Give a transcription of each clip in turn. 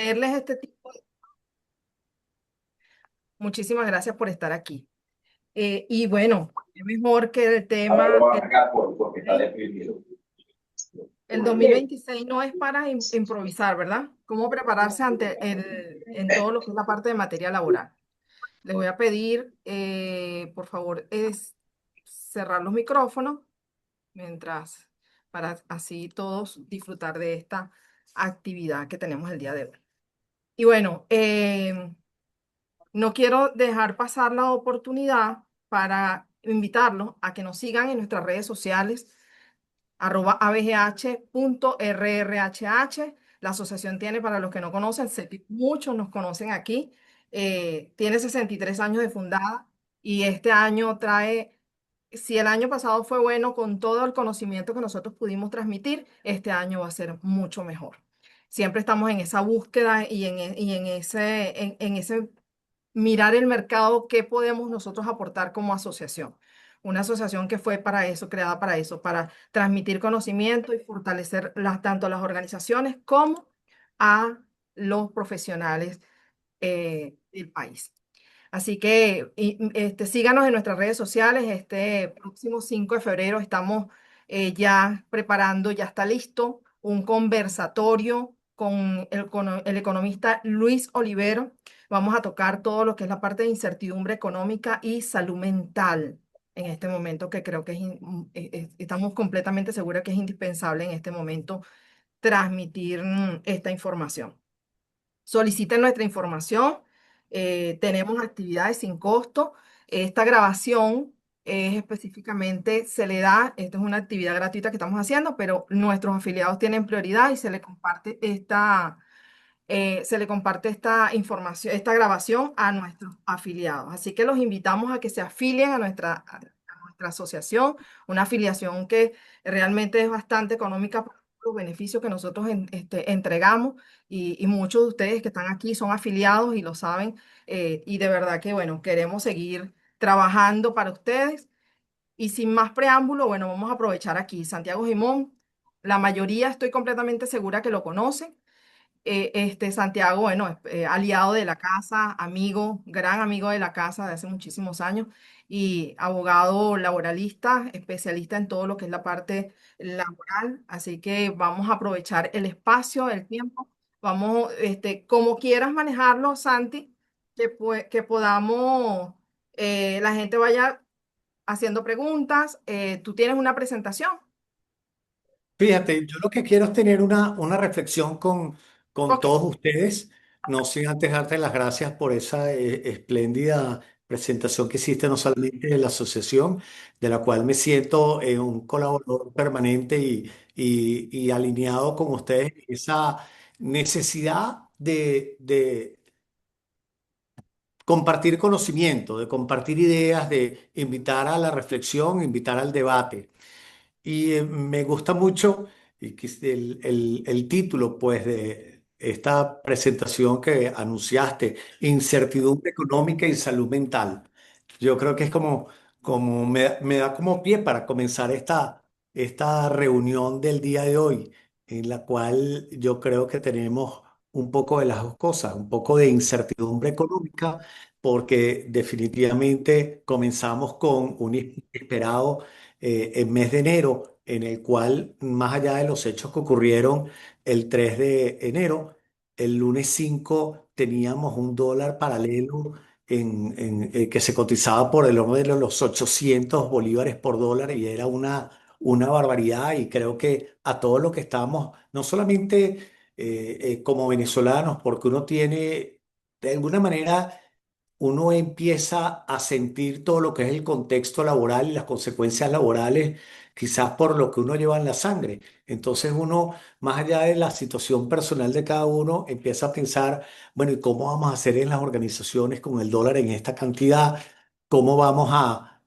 Leerles este tipo. Muchísimas gracias por estar aquí. Y bueno, es mejor que el Ahora lo tema, van a sacar porque está deprimido. el 2026 no es para improvisar, ¿verdad? ¿Cómo prepararse en todo lo que es la parte de materia laboral? Les voy a pedir, por favor, es cerrar los micrófonos mientras, para así todos disfrutar de esta actividad que tenemos el día de hoy. Y bueno, no quiero dejar pasar la oportunidad para invitarlos a que nos sigan en nuestras redes sociales, @abgh.rrhh. La asociación tiene, para los que no conocen, sé que muchos nos conocen aquí, tiene 63 años de fundada y este año trae, si el año pasado fue bueno con todo el conocimiento que nosotros pudimos transmitir, este año va a ser mucho mejor. Siempre estamos en esa búsqueda y en ese mirar el mercado, qué podemos nosotros aportar como asociación. Una asociación que fue para eso, creada para eso, para transmitir conocimiento y fortalecer tanto a las organizaciones como a los profesionales del país. Así que síganos en nuestras redes sociales. Este próximo 5 de febrero estamos ya preparando, ya está listo, un conversatorio con el economista Luis Olivero. Vamos a tocar todo lo que es la parte de incertidumbre económica y salud mental en este momento, que creo que estamos completamente seguros que es indispensable en este momento transmitir esta información. Soliciten nuestra información. Tenemos actividades sin costo. Esta grabación es específicamente, se le da, esta es una actividad gratuita que estamos haciendo, pero nuestros afiliados tienen prioridad y se le comparte esta información, esta grabación a nuestros afiliados. Así que los invitamos a que se afilien a nuestra asociación, una afiliación que realmente es bastante económica por los beneficios que nosotros entregamos y muchos de ustedes que están aquí son afiliados y lo saben, y de verdad que, bueno, queremos seguir trabajando para ustedes. Y sin más preámbulo, bueno, vamos a aprovechar aquí Santiago Gimón. La mayoría estoy completamente segura que lo conocen. Santiago, bueno, es aliado de la casa, amigo, gran amigo de la casa de hace muchísimos años y abogado laboralista, especialista en todo lo que es la parte laboral. Así que vamos a aprovechar el espacio, el tiempo. Vamos, como quieras manejarlo, Santi, que podamos, la gente vaya haciendo preguntas. Tú tienes una presentación. Fíjate, yo lo que quiero es tener una reflexión con Ok. todos ustedes. No sin antes darte las gracias por esa espléndida presentación que hiciste, no solamente de la asociación, de la cual me siento un colaborador permanente y alineado con ustedes, esa necesidad de compartir conocimiento, de compartir ideas, de invitar a la reflexión, invitar al debate. Y me gusta mucho el título, pues, de esta presentación que anunciaste, Incertidumbre económica y salud mental. Yo creo que es como me da como pie para comenzar esta reunión del día de hoy, en la cual yo creo que tenemos un poco de las dos cosas, un poco de incertidumbre económica, porque definitivamente comenzamos con un inesperado el mes de enero, en el cual, más allá de los hechos que ocurrieron el 3 de enero, el lunes 5 teníamos un dólar paralelo que se cotizaba por el orden de los 800 bolívares por dólar y era una barbaridad y creo que a todos los que estamos, no solamente como venezolanos, porque uno tiene de alguna manera uno empieza a sentir todo lo que es el contexto laboral y las consecuencias laborales, quizás por lo que uno lleva en la sangre. Entonces uno, más allá de la situación personal de cada uno, empieza a pensar, bueno, ¿y cómo vamos a hacer en las organizaciones con el dólar en esta cantidad? Cómo vamos a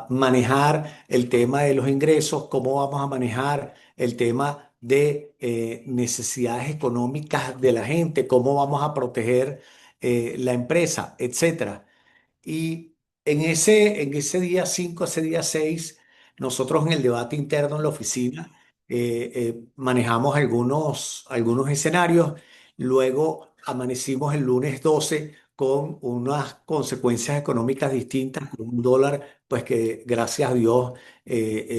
manejar el tema de los ingresos? ¿Cómo vamos a manejar el tema de necesidades económicas de la gente? ¿Cómo vamos a proteger la empresa, etcétera? Y en ese día 5, ese día 6, nosotros en el debate interno en la oficina manejamos algunos escenarios, luego amanecimos el lunes 12 con unas consecuencias económicas distintas, con un dólar pues que gracias a Dios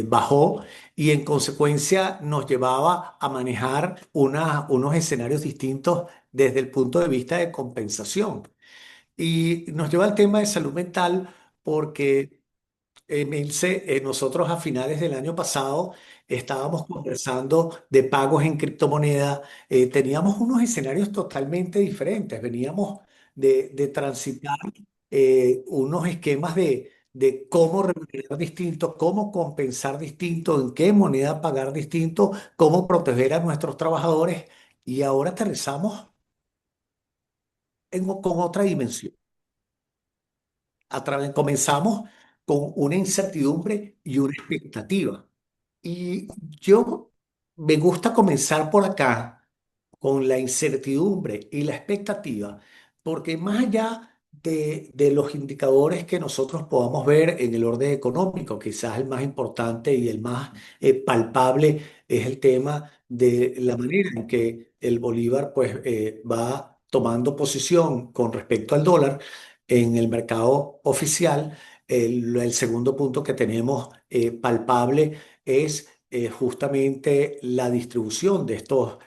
bajó y en consecuencia nos llevaba a manejar unos escenarios distintos desde el punto de vista de compensación. Y nos lleva al tema de salud mental porque Milce, nosotros a finales del año pasado estábamos conversando de pagos en criptomoneda. Teníamos unos escenarios totalmente diferentes. Veníamos de transitar unos esquemas de cómo remunerar distinto, cómo compensar distinto, en qué moneda pagar distinto, cómo proteger a nuestros trabajadores. Y ahora aterrizamos con otra dimensión. Comenzamos con una incertidumbre y una expectativa. Y yo me gusta comenzar por acá con la incertidumbre y la expectativa, porque más allá de los indicadores que nosotros podamos ver en el orden económico, quizás el más importante y el más palpable es el tema de la manera en que el bolívar pues, va tomando posición con respecto al dólar en el mercado oficial. El segundo punto que tenemos palpable es justamente la distribución de estos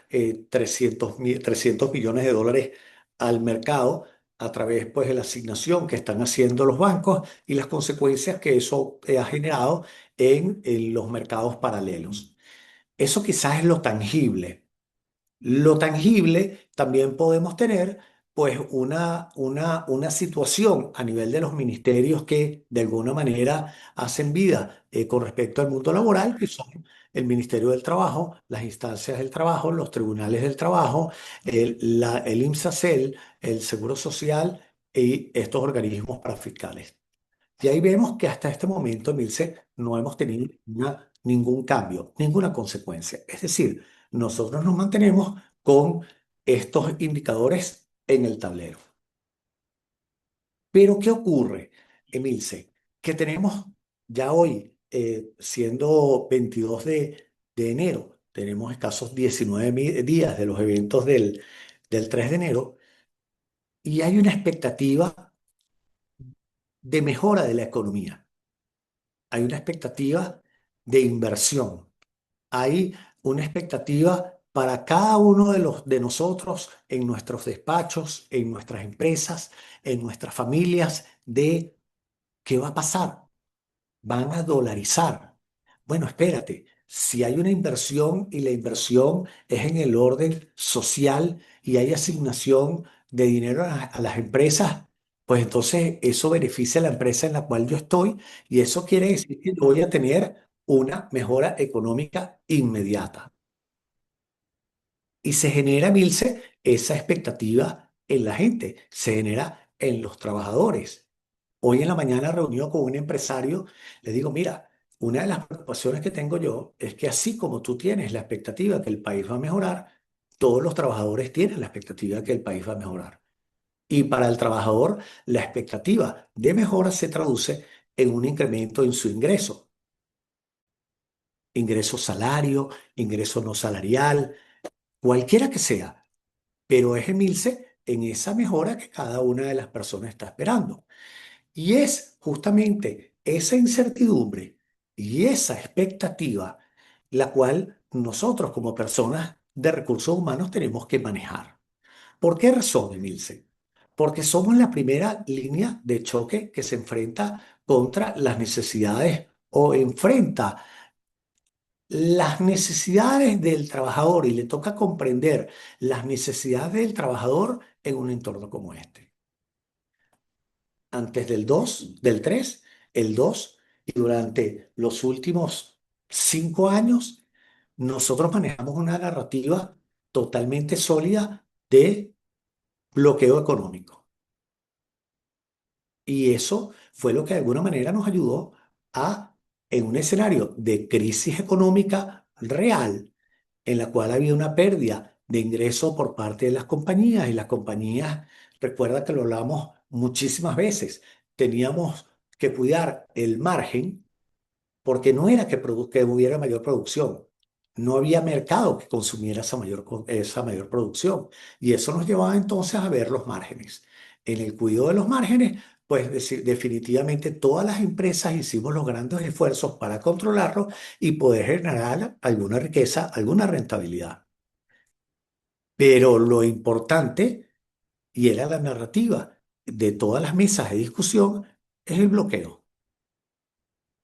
300 millones de dólares al mercado a través pues, de la asignación que están haciendo los bancos y las consecuencias que eso ha generado en los mercados paralelos. Eso quizás es lo tangible. Lo tangible también podemos tener pues una situación a nivel de los ministerios que de alguna manera hacen vida con respecto al mundo laboral, que son el Ministerio del Trabajo, las instancias del trabajo, los tribunales del trabajo, el IMSACEL, el Seguro Social y estos organismos parafiscales. Y ahí vemos que hasta este momento, Milce, no hemos tenido ningún cambio, ninguna consecuencia. Es decir, nosotros nos mantenemos con estos indicadores en el tablero. Pero ¿qué ocurre, Emilce? Que tenemos ya hoy, siendo 22 de enero, tenemos escasos 19 días de los eventos del 3 de enero y hay una expectativa de mejora de la economía. Hay una expectativa de inversión. Hay una expectativa para cada uno de nosotros en nuestros despachos, en nuestras empresas, en nuestras familias, de qué va a pasar. Van a dolarizar. Bueno, espérate, si hay una inversión y la inversión es en el orden social y hay asignación de dinero a las empresas, pues entonces eso beneficia a la empresa en la cual yo estoy y eso quiere decir que yo voy a tener una mejora económica inmediata. Y se genera, Milce, esa expectativa en la gente, se genera en los trabajadores. Hoy en la mañana reunido con un empresario, le digo, mira, una de las preocupaciones que tengo yo es que así como tú tienes la expectativa que el país va a mejorar, todos los trabajadores tienen la expectativa que el país va a mejorar. Y para el trabajador, la expectativa de mejora se traduce en un incremento en su ingreso, ingreso salario, ingreso no salarial, cualquiera que sea, pero es Emilce en esa mejora que cada una de las personas está esperando. Y es justamente esa incertidumbre y esa expectativa la cual nosotros como personas de recursos humanos tenemos que manejar. ¿Por qué razón, Emilce? Porque somos la primera línea de choque que se enfrenta contra las necesidades o enfrenta las necesidades del trabajador y le toca comprender las necesidades del trabajador en un entorno como este. Antes del 2 del 3 el 2 y durante los últimos 5 años, nosotros manejamos una narrativa totalmente sólida de bloqueo económico. Y eso fue lo que de alguna manera nos ayudó a, en un escenario de crisis económica real, en la cual había una pérdida de ingreso por parte de las compañías y las compañías, recuerda que lo hablamos muchísimas veces, teníamos que cuidar el margen porque no era que hubiera mayor producción, no había mercado que consumiera esa mayor producción. Y eso nos llevaba entonces a ver los márgenes. En el cuidado de los márgenes, pues definitivamente todas las empresas hicimos los grandes esfuerzos para controlarlo y poder generar alguna riqueza, alguna rentabilidad. Pero lo importante, y era la narrativa de todas las mesas de discusión, es el bloqueo.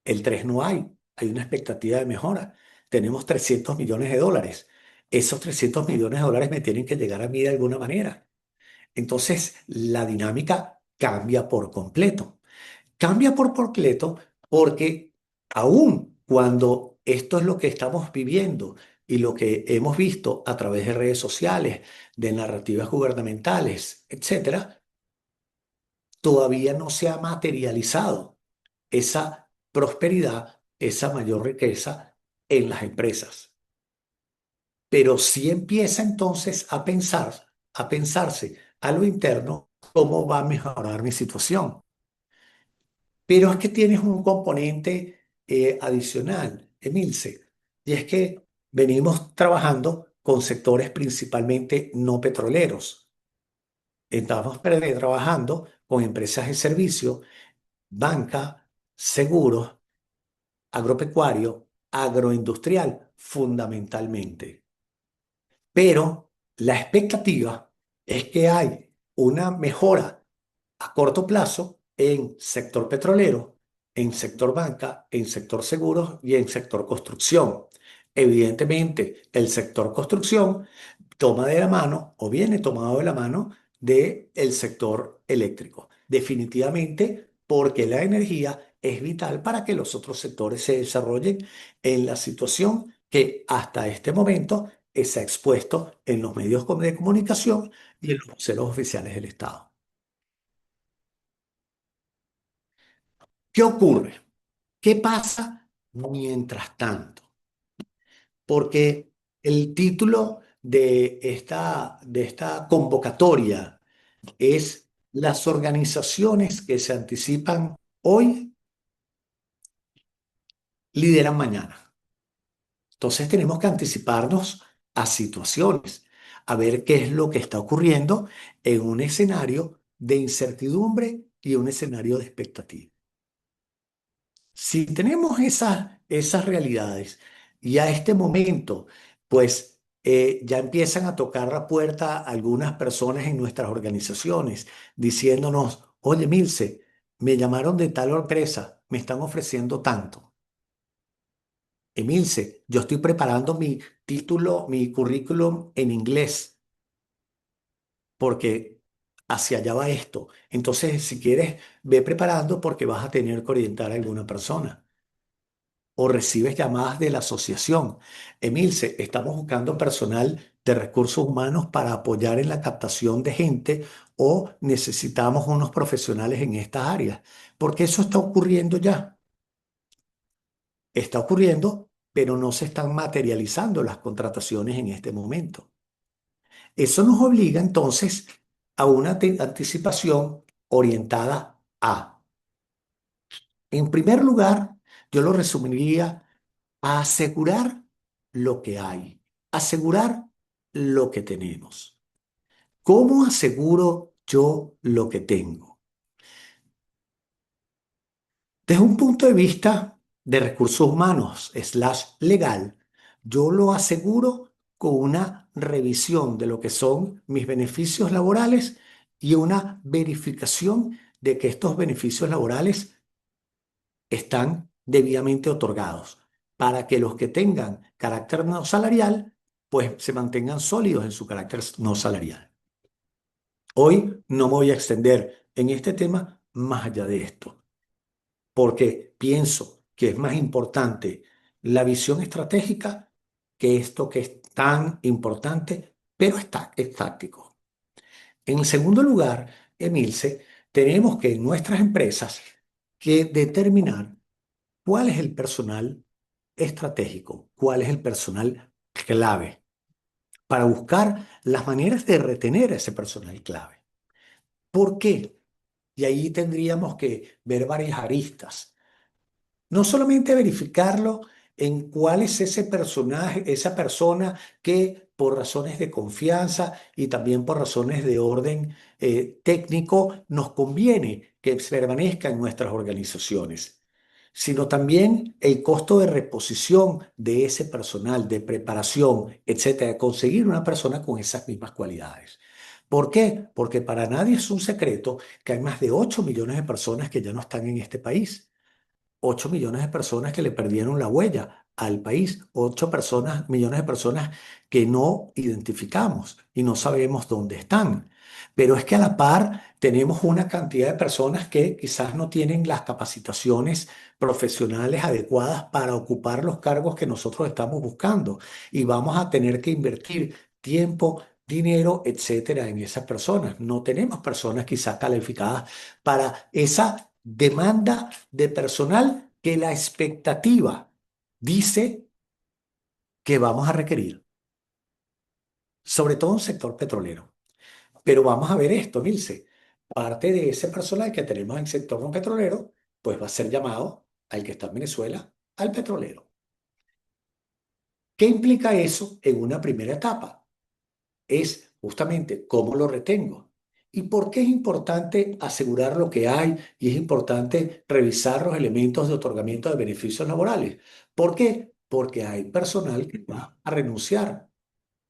El 3 no hay una expectativa de mejora. Tenemos 300 millones de dólares. Esos 300 millones de dólares me tienen que llegar a mí de alguna manera. Entonces, la dinámica cambia por completo. Cambia por completo porque aún cuando esto es lo que estamos viviendo y lo que hemos visto a través de redes sociales, de narrativas gubernamentales, etcétera, todavía no se ha materializado esa prosperidad, esa mayor riqueza en las empresas. Pero sí empieza entonces a pensarse a lo interno cómo va a mejorar mi situación. Pero es que tienes un componente adicional, Emilce, y es que venimos trabajando con sectores principalmente no petroleros. Estamos trabajando con empresas de servicio, banca, seguros, agropecuario, agroindustrial, fundamentalmente. Pero la expectativa es que hay una mejora a corto plazo en sector petrolero, en sector banca, en sector seguros y en sector construcción. Evidentemente, el sector construcción toma de la mano o viene tomado de la mano del sector eléctrico. Definitivamente, porque la energía es vital para que los otros sectores se desarrollen en la situación que hasta este momento se ha expuesto en los medios de comunicación y en los voceros oficiales del Estado. ¿Qué ocurre? ¿Qué pasa mientras tanto? Porque el título de esta convocatoria es las organizaciones que se anticipan hoy lideran mañana. Entonces tenemos que anticiparnos a situaciones, a ver qué es lo que está ocurriendo en un escenario de incertidumbre y un escenario de expectativa. Si tenemos esas realidades y a este momento, pues ya empiezan a tocar la puerta algunas personas en nuestras organizaciones diciéndonos, oye, Milce, me llamaron de tal empresa, me están ofreciendo tanto. Emilce, yo estoy preparando mi título, mi currículum en inglés, porque hacia allá va esto. Entonces, si quieres, ve preparando porque vas a tener que orientar a alguna persona. O recibes llamadas de la asociación. Emilce, estamos buscando personal de recursos humanos para apoyar en la captación de gente o necesitamos unos profesionales en estas áreas, porque eso está ocurriendo ya. Está ocurriendo, pero no se están materializando las contrataciones en este momento. Eso nos obliga entonces a una anticipación orientada a, en primer lugar, yo lo resumiría a asegurar lo que hay, asegurar lo que tenemos. ¿Cómo aseguro yo lo que tengo? Desde un punto de vista de recursos humanos, slash legal, yo lo aseguro con una revisión de lo que son mis beneficios laborales y una verificación de que estos beneficios laborales están debidamente otorgados para que los que tengan carácter no salarial, pues se mantengan sólidos en su carácter no salarial. Hoy no me voy a extender en este tema más allá de esto porque pienso que es más importante la visión estratégica que esto que es tan importante, pero es táctico. En segundo lugar, Emilce, tenemos que en nuestras empresas que determinar cuál es el personal estratégico, cuál es el personal clave, para buscar las maneras de retener a ese personal clave. ¿Por qué? Y ahí tendríamos que ver varias aristas. No solamente verificarlo en cuál es ese personaje, esa persona que por razones de confianza y también por razones de orden técnico nos conviene que permanezca en nuestras organizaciones, sino también el costo de reposición de ese personal, de preparación, etcétera, conseguir una persona con esas mismas cualidades. ¿Por qué? Porque para nadie es un secreto que hay más de 8 millones de personas que ya no están en este país. 8 millones de personas que le perdieron la huella al país, 8 personas, millones de personas que no identificamos y no sabemos dónde están. Pero es que a la par tenemos una cantidad de personas que quizás no tienen las capacitaciones profesionales adecuadas para ocupar los cargos que nosotros estamos buscando y vamos a tener que invertir tiempo, dinero, etcétera, en esas personas. No tenemos personas quizás calificadas para esa demanda de personal que la expectativa dice que vamos a requerir, sobre todo en el sector petrolero. Pero vamos a ver esto, Milce. Parte de ese personal que tenemos en el sector no petrolero, pues va a ser llamado al que está en Venezuela, al petrolero. ¿Qué implica eso en una primera etapa? Es justamente cómo lo retengo. ¿Y por qué es importante asegurar lo que hay y es importante revisar los elementos de otorgamiento de beneficios laborales? ¿Por qué? Porque hay personal que va a renunciar,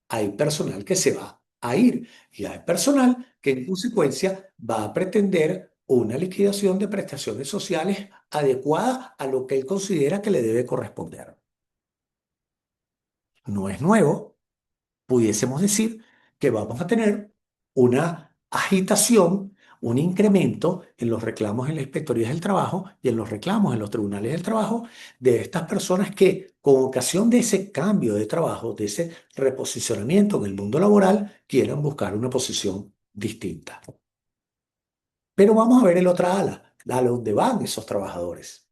hay personal que se va a ir y hay personal que en consecuencia va a pretender una liquidación de prestaciones sociales adecuada a lo que él considera que le debe corresponder. No es nuevo, pudiésemos decir que vamos a tener una agitación, un incremento en los reclamos en las inspectorías del trabajo y en los reclamos en los tribunales del trabajo de estas personas que, con ocasión de ese cambio de trabajo, de ese reposicionamiento en el mundo laboral, quieran buscar una posición distinta. Pero vamos a ver el otra ala, la ala donde van esos trabajadores.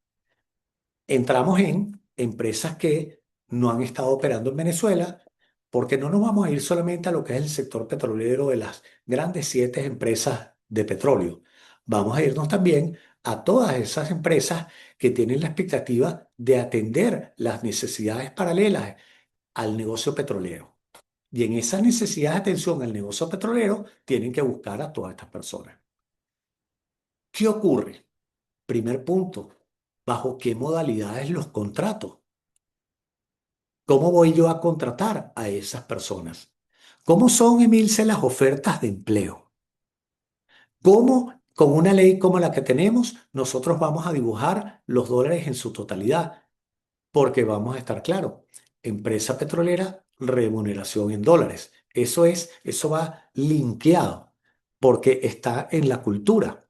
Entramos en empresas que no han estado operando en Venezuela, porque no nos vamos a ir solamente a lo que es el sector petrolero de las grandes 7 empresas de petróleo. Vamos a irnos también a todas esas empresas que tienen la expectativa de atender las necesidades paralelas al negocio petrolero. Y en esas necesidades de atención al negocio petrolero tienen que buscar a todas estas personas. ¿Qué ocurre? Primer punto, ¿bajo qué modalidades los contrato? ¿Cómo voy yo a contratar a esas personas? ¿Cómo son, Emilce, las ofertas de empleo? ¿Cómo, con una ley como la que tenemos, nosotros vamos a dibujar los dólares en su totalidad? Porque vamos a estar claro, empresa petrolera, remuneración en dólares. Eso va linkeado porque está en la cultura.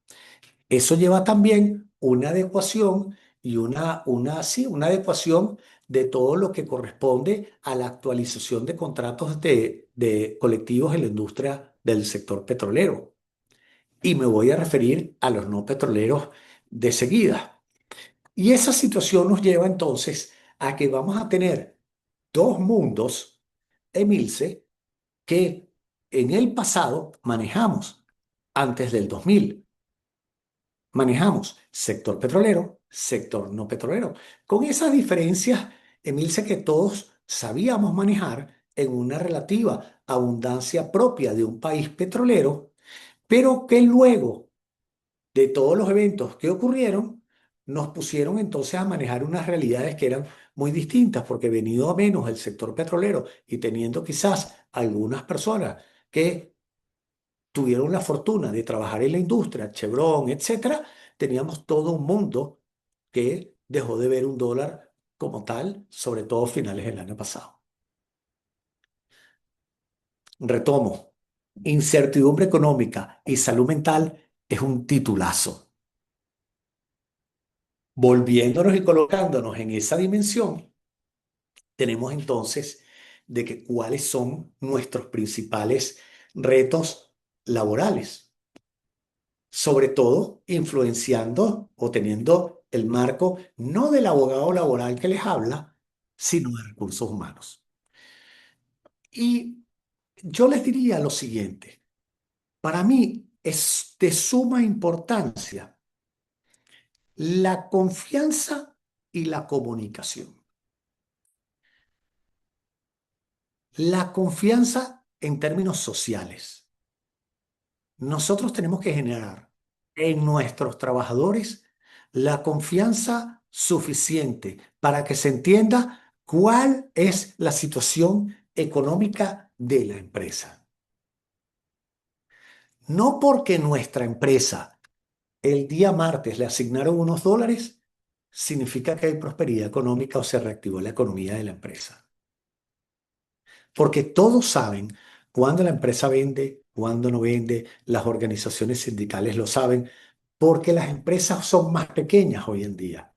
Eso lleva también una adecuación y sí, una adecuación de todo lo que corresponde a la actualización de contratos de colectivos en la industria del sector petrolero. Y me voy a referir a los no petroleros de seguida. Y esa situación nos lleva entonces a que vamos a tener dos mundos, Emilce, que en el pasado manejamos antes del 2000. Manejamos sector petrolero, sector no petrolero, con esas diferencias, Emilce, que todos sabíamos manejar en una relativa abundancia propia de un país petrolero, pero que luego de todos los eventos que ocurrieron, nos pusieron entonces a manejar unas realidades que eran muy distintas, porque venido a menos el sector petrolero y teniendo quizás algunas personas que tuvieron la fortuna de trabajar en la industria, Chevron, etcétera, teníamos todo un mundo que dejó de ver un dólar como tal, sobre todo a finales del año pasado. Retomo, incertidumbre económica y salud mental es un titulazo. Volviéndonos y colocándonos en esa dimensión, tenemos entonces de que cuáles son nuestros principales retos laborales, sobre todo influenciando o teniendo el marco no del abogado laboral que les habla, sino de recursos humanos. Y yo les diría lo siguiente, para mí es de suma importancia la confianza y la comunicación. La confianza en términos sociales. Nosotros tenemos que generar en nuestros trabajadores la confianza suficiente para que se entienda cuál es la situación económica de la empresa. No porque nuestra empresa el día martes le asignaron unos dólares, significa que hay prosperidad económica o se reactivó la economía de la empresa. Porque todos saben cuándo la empresa vende, cuándo no vende, las organizaciones sindicales lo saben, porque las empresas son más pequeñas hoy en día.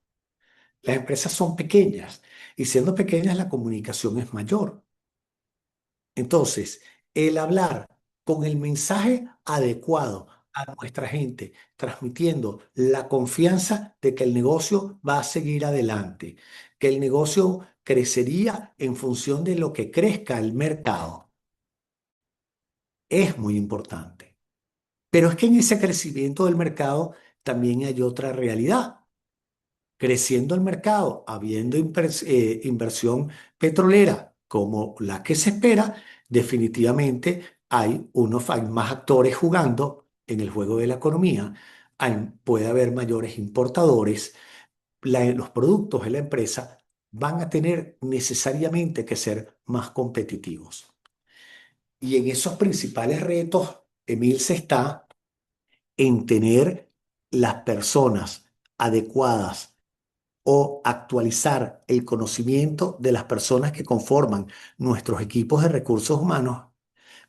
Las empresas son pequeñas y siendo pequeñas la comunicación es mayor. Entonces, el hablar con el mensaje adecuado a nuestra gente, transmitiendo la confianza de que el negocio va a seguir adelante, que el negocio crecería en función de lo que crezca el mercado, es muy importante. Pero es que en ese crecimiento del mercado también hay otra realidad. Creciendo el mercado, habiendo inversión petrolera como la que se espera, definitivamente hay más actores jugando en el juego de la economía. Puede haber mayores importadores. Los productos de la empresa van a tener necesariamente que ser más competitivos. Y en esos principales retos, Emil, se está en tener las personas adecuadas o actualizar el conocimiento de las personas que conforman nuestros equipos de recursos humanos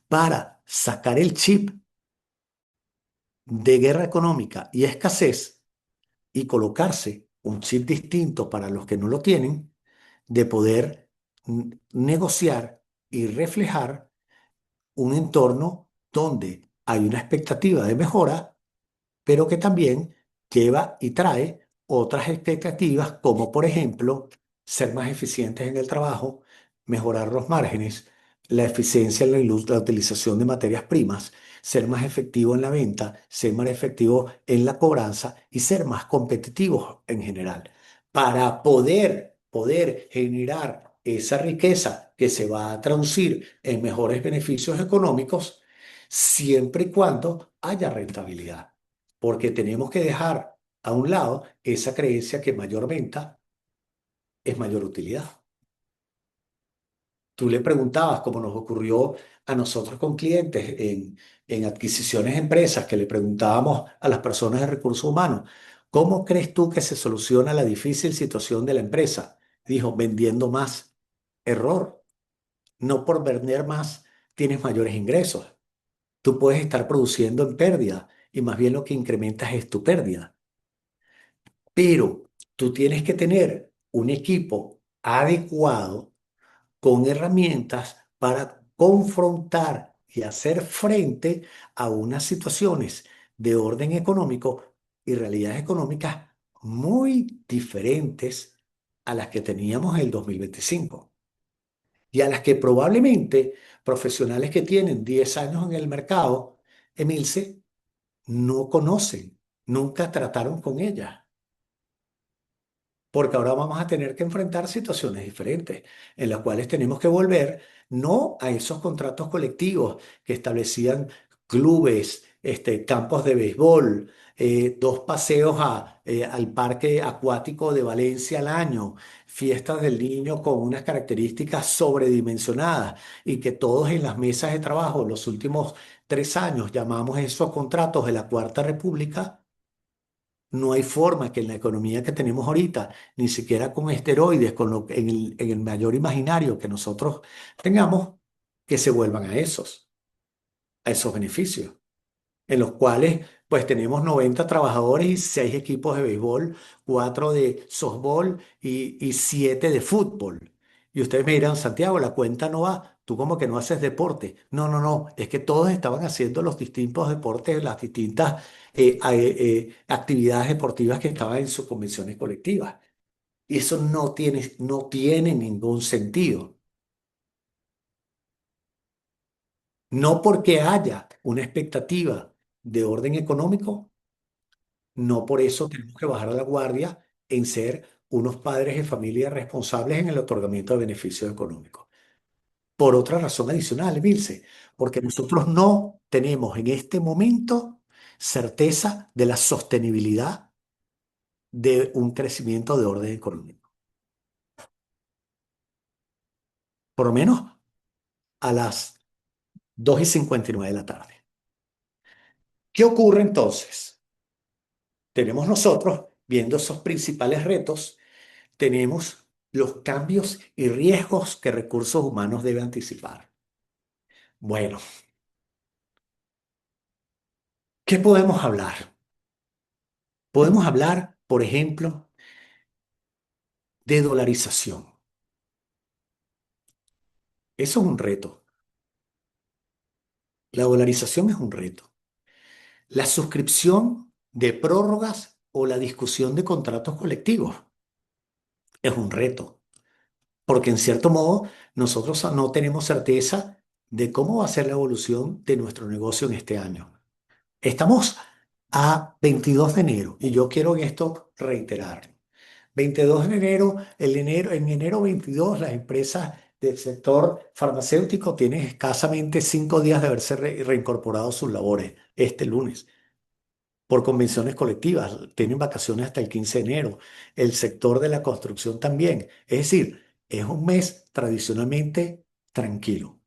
para sacar el chip de guerra económica y escasez y colocarse un chip distinto para los que no lo tienen, de poder negociar y reflejar un entorno donde hay una expectativa de mejora pero que también lleva y trae otras expectativas, como por ejemplo ser más eficientes en el trabajo, mejorar los márgenes, la eficiencia en la utilización de materias primas, ser más efectivo en la venta, ser más efectivo en la cobranza y ser más competitivos en general, para poder generar esa riqueza que se va a traducir en mejores beneficios económicos siempre y cuando haya rentabilidad, porque tenemos que dejar a un lado esa creencia que mayor venta es mayor utilidad. Tú le preguntabas, como nos ocurrió a nosotros con clientes en adquisiciones de empresas, que le preguntábamos a las personas de recursos humanos, ¿cómo crees tú que se soluciona la difícil situación de la empresa? Dijo, vendiendo más. Error. No por vender más tienes mayores ingresos. Tú puedes estar produciendo en pérdida y más bien lo que incrementas es tu pérdida. Pero tú tienes que tener un equipo adecuado con herramientas para confrontar y hacer frente a unas situaciones de orden económico y realidades económicas muy diferentes a las que teníamos en el 2025 y a las que probablemente profesionales que tienen 10 años en el mercado, Emilce, no conocen, nunca trataron con ellas. Porque ahora vamos a tener que enfrentar situaciones diferentes, en las cuales tenemos que volver no a esos contratos colectivos que establecían clubes, campos de béisbol, dos paseos al parque acuático de Valencia al año, fiestas del niño con unas características sobredimensionadas y que todos en las mesas de trabajo los últimos 3 años llamamos esos contratos de la Cuarta República. No hay forma que en la economía que tenemos ahorita, ni siquiera con esteroides, en el mayor imaginario que nosotros tengamos, que se vuelvan a esos beneficios, en los cuales pues tenemos 90 trabajadores y 6 equipos de béisbol, 4 de softball y 7 de fútbol. Y ustedes me dirán, Santiago, la cuenta no va, tú como que no haces deporte. No, no, no, es que todos estaban haciendo los distintos deportes, las distintas actividades deportivas que estaban en sus convenciones colectivas. Y eso no tiene ningún sentido. No porque haya una expectativa de orden económico. No por eso tenemos que bajar la guardia en ser unos padres de familia responsables en el otorgamiento de beneficios económicos. por otra razón adicional, Emilce, porque nosotros no tenemos en este momento certeza de la sostenibilidad de un crecimiento de orden económico, por lo menos a las 2:59 de la tarde. ¿Qué ocurre entonces? Tenemos nosotros, viendo esos principales retos, tenemos los cambios y riesgos que recursos humanos deben anticipar. Bueno, ¿qué podemos hablar? Podemos hablar, por ejemplo, de dolarización. Eso es un reto. La dolarización es un reto. La suscripción de prórrogas o la discusión de contratos colectivos es un reto, porque en cierto modo nosotros no tenemos certeza de cómo va a ser la evolución de nuestro negocio en este año. Estamos a 22 de enero y yo quiero en esto reiterar. 22 de enero, en enero 22 las empresas del sector farmacéutico tienen escasamente 5 días de haberse reincorporado a sus labores este lunes por convenciones colectivas. Tienen vacaciones hasta el 15 de enero. El sector de la construcción también. Es decir, es un mes tradicionalmente tranquilo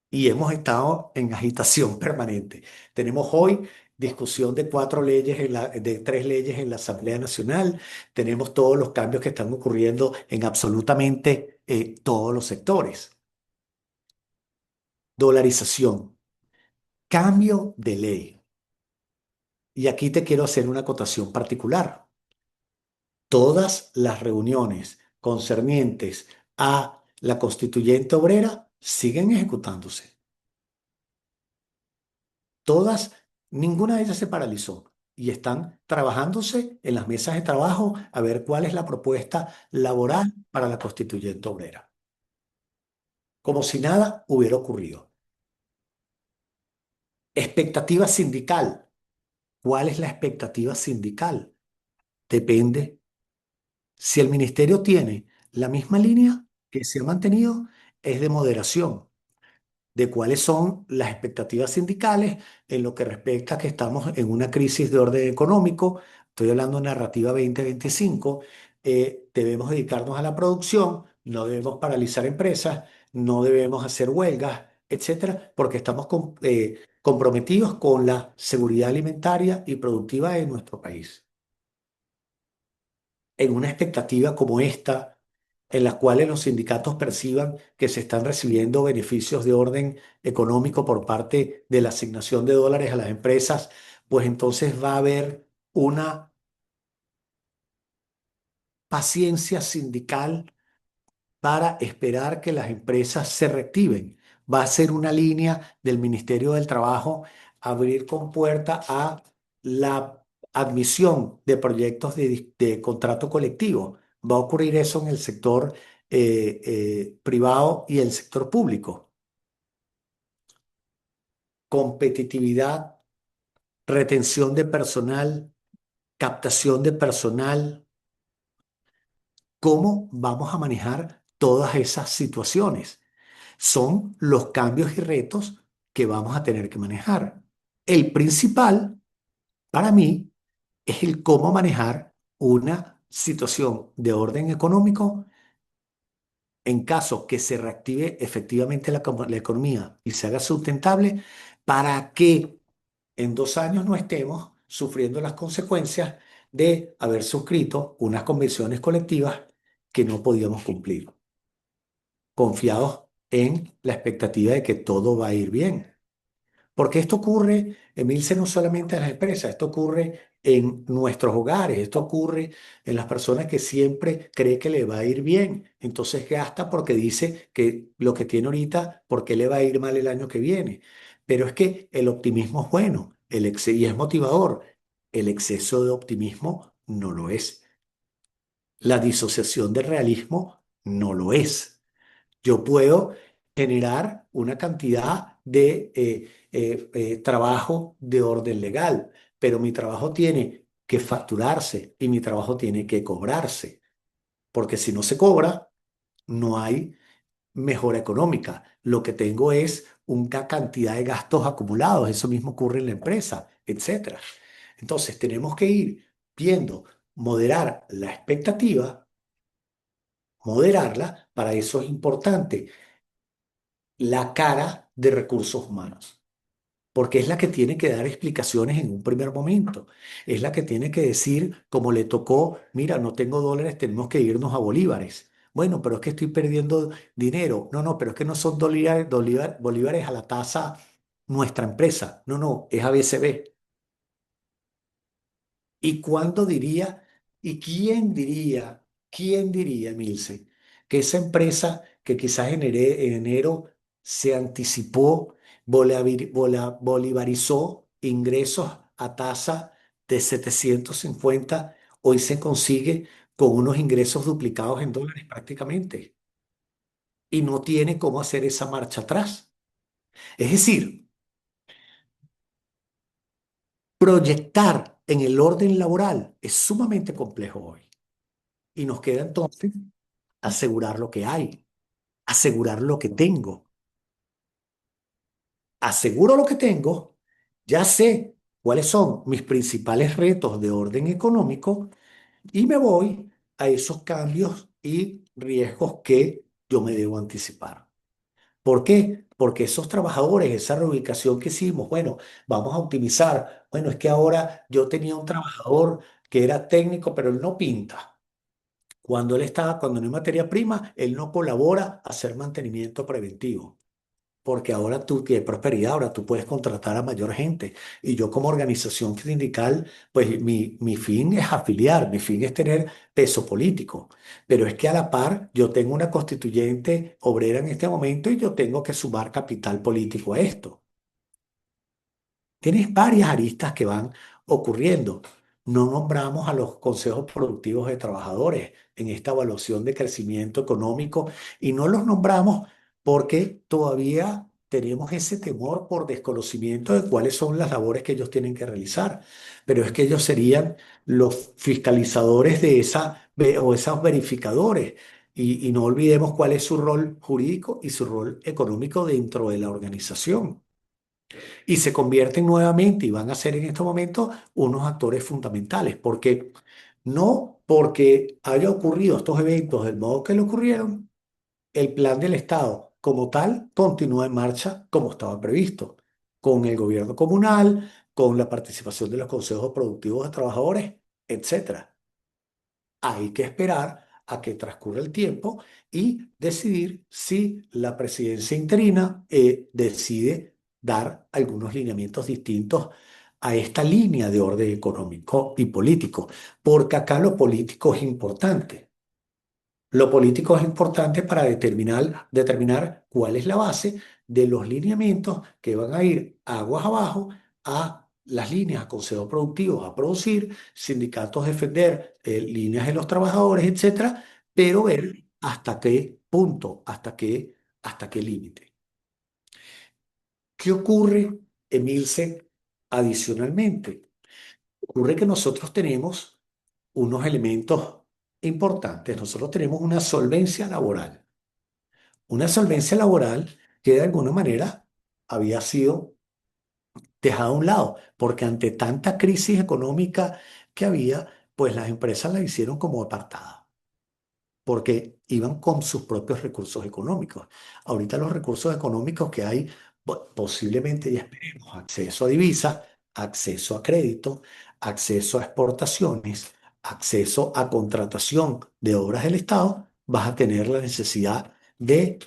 y hemos estado en agitación permanente. Tenemos hoy discusión de de 3 leyes en la Asamblea Nacional. Tenemos todos los cambios que están ocurriendo en absolutamente todos los sectores. Dolarización, cambio de ley. Y aquí te quiero hacer una acotación particular. Todas las reuniones concernientes a la constituyente obrera siguen ejecutándose. Todas, ninguna de ellas se paralizó y están trabajándose en las mesas de trabajo a ver cuál es la propuesta laboral para la constituyente obrera, como si nada hubiera ocurrido. Expectativa sindical. ¿Cuál es la expectativa sindical? Depende. Si el ministerio tiene la misma línea que se ha mantenido, es de moderación. De cuáles son las expectativas sindicales en lo que respecta a que estamos en una crisis de orden económico. Estoy hablando de narrativa 2025. Debemos dedicarnos a la producción, no debemos paralizar empresas, no debemos hacer huelgas, etcétera, porque estamos comprometidos con la seguridad alimentaria y productiva de nuestro país. En una expectativa como esta, en las cuales los sindicatos perciban que se están recibiendo beneficios de orden económico por parte de la asignación de dólares a las empresas, pues entonces va a haber una paciencia sindical para esperar que las empresas se reactiven. Va a ser una línea del Ministerio del Trabajo abrir con puerta a la admisión de proyectos de contrato colectivo. Va a ocurrir eso en el sector privado y el sector público. Competitividad, retención de personal, captación de personal. ¿Cómo vamos a manejar todas esas situaciones? Son los cambios y retos que vamos a tener que manejar. El principal, para mí, es el cómo manejar una situación de orden económico en caso que se reactive efectivamente la economía y se haga sustentable para que en 2 años no estemos sufriendo las consecuencias de haber suscrito unas convenciones colectivas que no podíamos cumplir, confiados en la expectativa de que todo va a ir bien. Porque esto ocurre, Emilce, no solamente en las empresas, esto ocurre en nuestros hogares, esto ocurre en las personas que siempre cree que le va a ir bien. Entonces gasta porque dice que lo que tiene ahorita, porque le va a ir mal el año que viene. Pero es que el optimismo es bueno, y es motivador. El exceso de optimismo no lo es. La disociación del realismo no lo es. Yo puedo generar una cantidad de trabajo de orden legal, pero mi trabajo tiene que facturarse y mi trabajo tiene que cobrarse, porque si no se cobra, no hay mejora económica. Lo que tengo es una cantidad de gastos acumulados. Eso mismo ocurre en la empresa, etcétera. Entonces, tenemos que ir viendo, moderar la expectativa, moderarla. Para eso es importante la cara de recursos humanos, porque es la que tiene que dar explicaciones en un primer momento. Es la que tiene que decir, como le tocó, mira, no tengo dólares, tenemos que irnos a bolívares. Bueno, pero es que estoy perdiendo dinero. No, no, pero es que no son bolívares a la tasa nuestra empresa. No, no, es ABCB. ¿Y cuándo diría, y quién diría, Milce, que esa empresa que quizás en enero se anticipó, bolivarizó ingresos a tasa de 750, hoy se consigue con unos ingresos duplicados en dólares prácticamente y no tiene cómo hacer esa marcha atrás? Es decir, proyectar en el orden laboral es sumamente complejo hoy y nos queda entonces asegurar lo que hay, asegurar lo que tengo. Aseguro lo que tengo, ya sé cuáles son mis principales retos de orden económico y me voy a esos cambios y riesgos que yo me debo anticipar. ¿Por qué? Porque esos trabajadores, esa reubicación que hicimos, bueno, vamos a optimizar. Bueno, es que ahora yo tenía un trabajador que era técnico, pero él no pinta. Cuando no hay materia prima, él no colabora a hacer mantenimiento preventivo. Porque ahora tú tienes prosperidad, ahora tú puedes contratar a mayor gente. Y yo como organización sindical, pues mi fin es afiliar, mi fin es tener peso político. Pero es que a la par yo tengo una constituyente obrera en este momento y yo tengo que sumar capital político a esto. Tienes varias aristas que van ocurriendo. No nombramos a los consejos productivos de trabajadores en esta evaluación de crecimiento económico y no los nombramos porque todavía tenemos ese temor por desconocimiento de cuáles son las labores que ellos tienen que realizar. Pero es que ellos serían los fiscalizadores de o esos verificadores. Y no olvidemos cuál es su rol jurídico y su rol económico dentro de la organización y se convierten nuevamente y van a ser en estos momentos unos actores fundamentales, porque no porque haya ocurrido estos eventos del modo que le ocurrieron, el plan del Estado como tal continúa en marcha como estaba previsto, con el gobierno comunal, con la participación de los consejos productivos de trabajadores, etcétera. Hay que esperar a que transcurra el tiempo y decidir si la presidencia interina decide dar algunos lineamientos distintos a esta línea de orden económico y político, porque acá lo político es importante. Lo político es importante para determinar cuál es la base de los lineamientos que van a ir aguas abajo a las líneas, a consejos productivos a producir, sindicatos defender líneas de los trabajadores, etcétera, pero ver hasta qué punto, hasta qué límite. ¿Qué ocurre, Emilce, adicionalmente? Ocurre que nosotros tenemos unos elementos importantes. Nosotros tenemos una solvencia laboral. Una solvencia laboral que de alguna manera había sido dejada a un lado, porque ante tanta crisis económica que había, pues las empresas la hicieron como apartada, porque iban con sus propios recursos económicos. Ahorita los recursos económicos que hay, posiblemente y esperemos, acceso a divisas, acceso a crédito, acceso a exportaciones, acceso a contratación de obras del Estado, vas a tener la necesidad de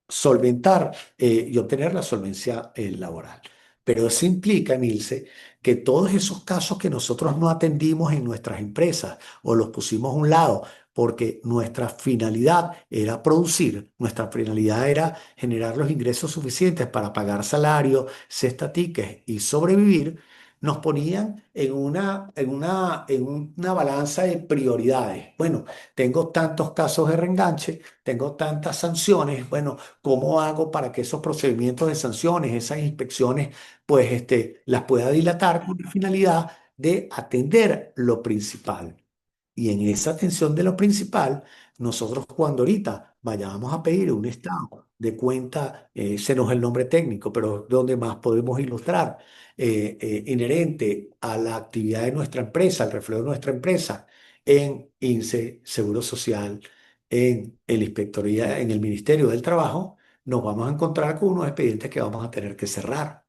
solventar y obtener la solvencia laboral. Pero eso implica, Emilce, que todos esos casos que nosotros no atendimos en nuestras empresas o los pusimos a un lado porque nuestra finalidad era producir, nuestra finalidad era generar los ingresos suficientes para pagar salarios, cesta tickets y sobrevivir, nos ponían en una balanza de prioridades. Bueno, tengo tantos casos de reenganche, tengo tantas sanciones, bueno, ¿cómo hago para que esos procedimientos de sanciones, esas inspecciones, pues las pueda dilatar con la finalidad de atender lo principal? Y en esa atención de lo principal, Nosotros cuando ahorita vayamos a pedir un estado de cuenta, ese no es el nombre técnico, pero donde más podemos ilustrar, inherente a la actividad de nuestra empresa, el reflejo de nuestra empresa en INSEE, Seguro Social, en el Inspectoría, en el Ministerio del Trabajo, nos vamos a encontrar con unos expedientes que vamos a tener que cerrar.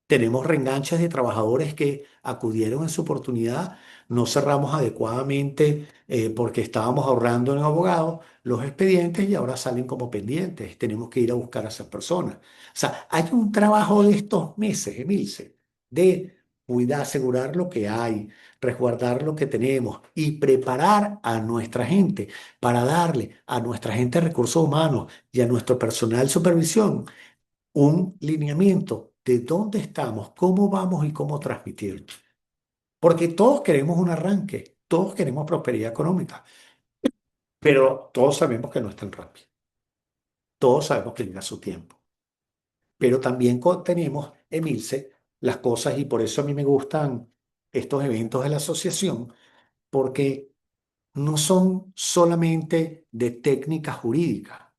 Tenemos reenganches de trabajadores que acudieron en su oportunidad, no cerramos adecuadamente porque estábamos ahorrando en abogados los expedientes y ahora salen como pendientes. Tenemos que ir a buscar a esas personas. O sea, hay un trabajo de estos meses, Emilce, de cuidar, asegurar lo que hay, resguardar lo que tenemos y preparar a nuestra gente para darle a nuestra gente de recursos humanos y a nuestro personal de supervisión un lineamiento de dónde estamos, cómo vamos y cómo transmitirlo. Porque todos queremos un arranque, todos queremos prosperidad económica, pero todos sabemos que no es tan rápido, todos sabemos que llega su tiempo. Pero también tenemos, Emilce, las cosas, y por eso a mí me gustan estos eventos de la asociación, porque no son solamente de técnica jurídica,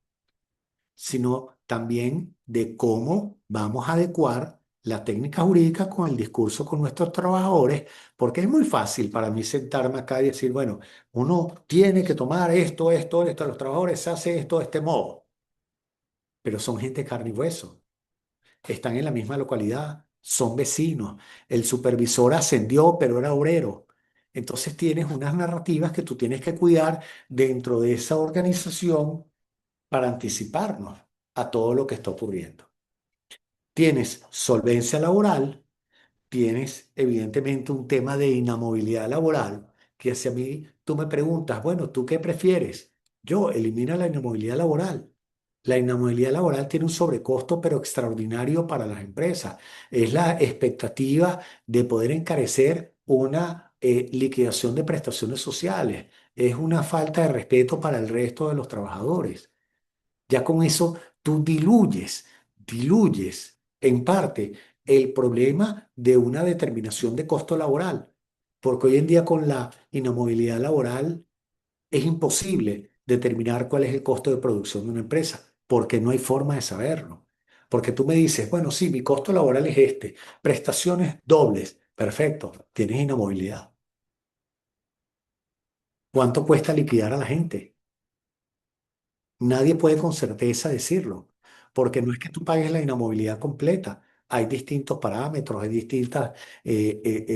sino también de cómo vamos a adecuar la técnica jurídica con el discurso con nuestros trabajadores, porque es muy fácil para mí sentarme acá y decir, bueno, uno tiene que tomar esto, esto, esto, los trabajadores se hace esto de este modo, pero son gente de carne y hueso, están en la misma localidad, son vecinos, el supervisor ascendió, pero era obrero. Entonces tienes unas narrativas que tú tienes que cuidar dentro de esa organización para anticiparnos a todo lo que está ocurriendo. Tienes solvencia laboral, tienes evidentemente un tema de inamovilidad laboral, que si a mí tú me preguntas, bueno, ¿tú qué prefieres? Yo elimino la inamovilidad laboral. La inamovilidad laboral tiene un sobrecosto, pero extraordinario para las empresas. Es la expectativa de poder encarecer una liquidación de prestaciones sociales. Es una falta de respeto para el resto de los trabajadores. Ya con eso tú diluyes en parte el problema de una determinación de costo laboral, porque hoy en día con la inamovilidad laboral es imposible determinar cuál es el costo de producción de una empresa, porque no hay forma de saberlo. Porque tú me dices, bueno, sí, mi costo laboral es este, prestaciones dobles, perfecto, tienes inamovilidad. ¿Cuánto cuesta liquidar a la gente? Nadie puede con certeza decirlo, porque no es que tú pagues la inamovilidad completa. Hay distintos parámetros, hay distintas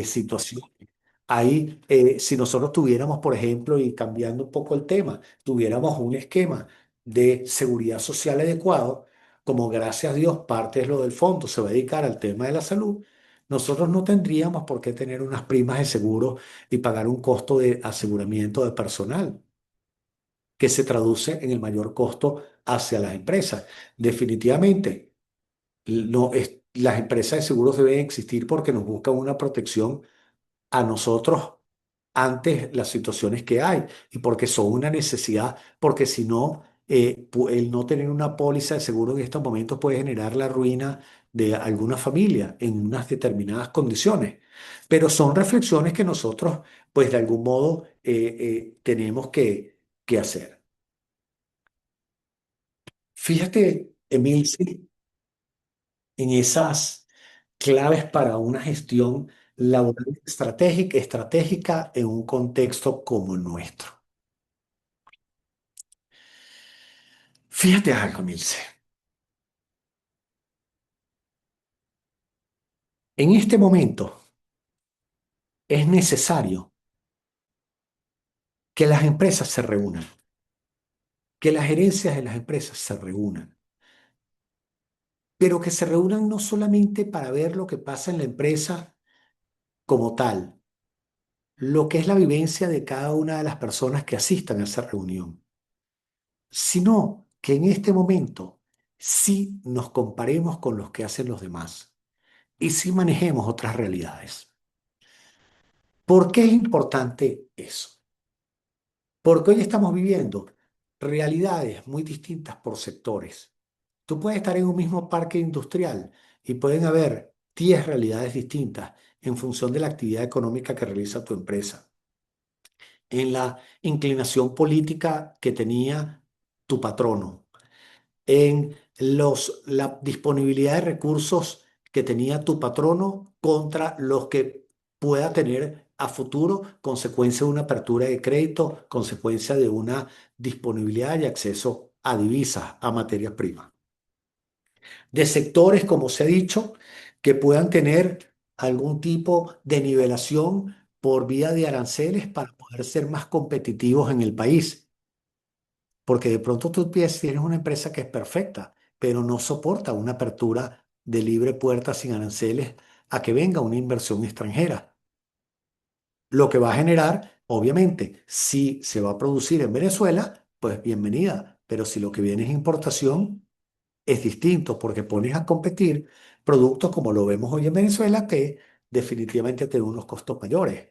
situaciones. Ahí, si nosotros tuviéramos, por ejemplo, y cambiando un poco el tema, tuviéramos un esquema de seguridad social adecuado, como gracias a Dios parte de lo del fondo se va a dedicar al tema de la salud, nosotros no tendríamos por qué tener unas primas de seguro y pagar un costo de aseguramiento de personal que se traduce en el mayor costo hacia las empresas. Definitivamente, no es, las empresas de seguros deben existir porque nos buscan una protección a nosotros ante las situaciones que hay y porque son una necesidad, porque si no, el no tener una póliza de seguro en estos momentos puede generar la ruina de alguna familia en unas determinadas condiciones. Pero son reflexiones que nosotros, pues de algún modo, tenemos que hacer. Fíjate, Emil, sí, en esas claves para una gestión laboral estratégica en un contexto como el nuestro. Fíjate algo, Milce. En este momento es necesario que las empresas se reúnan, que las gerencias de las empresas se reúnan, pero que se reúnan no solamente para ver lo que pasa en la empresa como tal, lo que es la vivencia de cada una de las personas que asistan a esa reunión, sino que en este momento sí nos comparemos con los que hacen los demás y sí manejemos otras realidades. ¿Por qué es importante eso? Porque hoy estamos viviendo realidades muy distintas por sectores. Tú puedes estar en un mismo parque industrial y pueden haber 10 realidades distintas en función de la actividad económica que realiza tu empresa. en la inclinación política que tenía tu patrono, en la disponibilidad de recursos que tenía tu patrono contra los que pueda tener a futuro, consecuencia de una apertura de crédito, consecuencia de una disponibilidad y acceso a divisas, a materias primas. De sectores, como se ha dicho, que puedan tener algún tipo de nivelación por vía de aranceles para poder ser más competitivos en el país. Porque de pronto tienes una empresa que es perfecta, pero no soporta una apertura de libre puerta sin aranceles a que venga una inversión extranjera. Lo que va a generar, obviamente, si se va a producir en Venezuela, pues bienvenida. Pero si lo que viene es importación, es distinto porque pones a competir productos como lo vemos hoy en Venezuela que definitivamente tienen unos costos mayores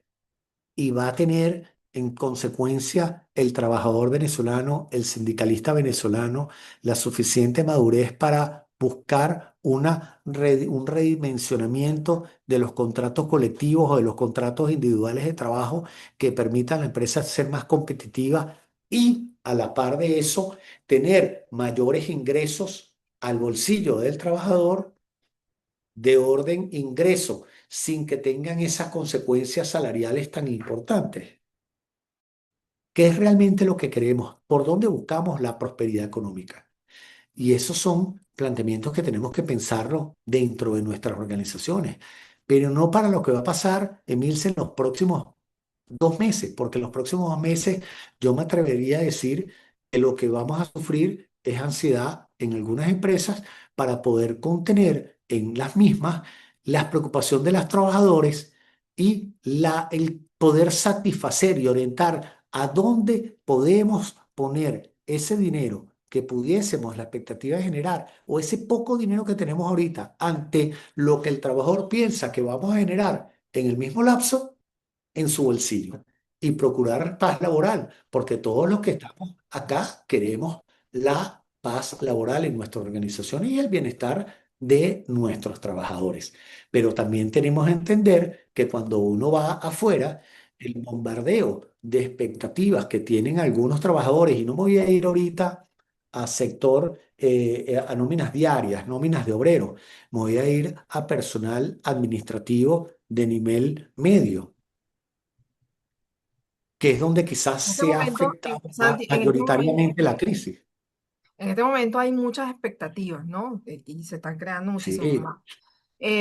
y va a tener en consecuencia el trabajador venezolano, el sindicalista venezolano, la suficiente madurez para buscar un redimensionamiento de los contratos colectivos o de los contratos individuales de trabajo que permitan a la empresa ser más competitiva y a la par de eso tener mayores ingresos al bolsillo del trabajador de orden ingreso, sin que tengan esas consecuencias salariales tan importantes. ¿Qué es realmente lo que queremos? ¿Por dónde buscamos la prosperidad económica? Y esos son planteamientos que tenemos que pensarlo dentro de nuestras organizaciones, pero no para lo que va a pasar, Emilce, en los próximos 2 meses, porque en los próximos 2 meses yo me atrevería a decir que lo que vamos a sufrir es ansiedad en algunas empresas para poder contener en las mismas la preocupación de los trabajadores y el poder satisfacer y orientar a dónde podemos poner ese dinero que pudiésemos la expectativa de generar o ese poco dinero que tenemos ahorita ante lo que el trabajador piensa que vamos a generar en el mismo lapso en su bolsillo y procurar paz laboral, porque todos los que estamos acá queremos la paz laboral en nuestra organización y el bienestar de nuestros trabajadores. Pero también tenemos que entender que cuando uno va afuera, el bombardeo de expectativas que tienen algunos trabajadores, y no me voy a ir ahorita a sector, a nóminas diarias, nóminas de obreros, me voy a ir a personal administrativo de nivel medio que es donde quizás En este se ha momento, afectado Santi, mayoritariamente la crisis. en este momento hay muchas expectativas, ¿no? Y se están creando muchísimo Sí, más.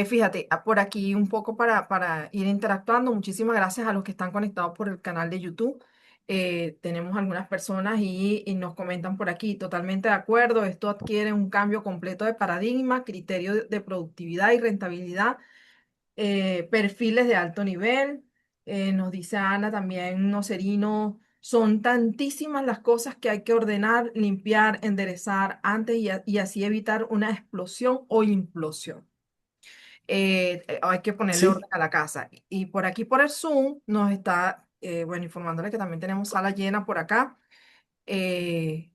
Fíjate, por aquí un poco para ir interactuando, muchísimas gracias a los que están conectados por el canal de YouTube. Tenemos algunas personas y nos comentan por aquí, totalmente de acuerdo, esto adquiere un cambio completo de paradigma, criterio de productividad y rentabilidad, perfiles de alto nivel. Nos dice Ana también, Nocerino, son tantísimas las cosas que hay que ordenar, limpiar, enderezar antes y así evitar una explosión o implosión. Hay que ponerle orden sí, a la casa. Y por aquí, por el Zoom, nos está, bueno, informándole que también tenemos sala llena por acá. Eh,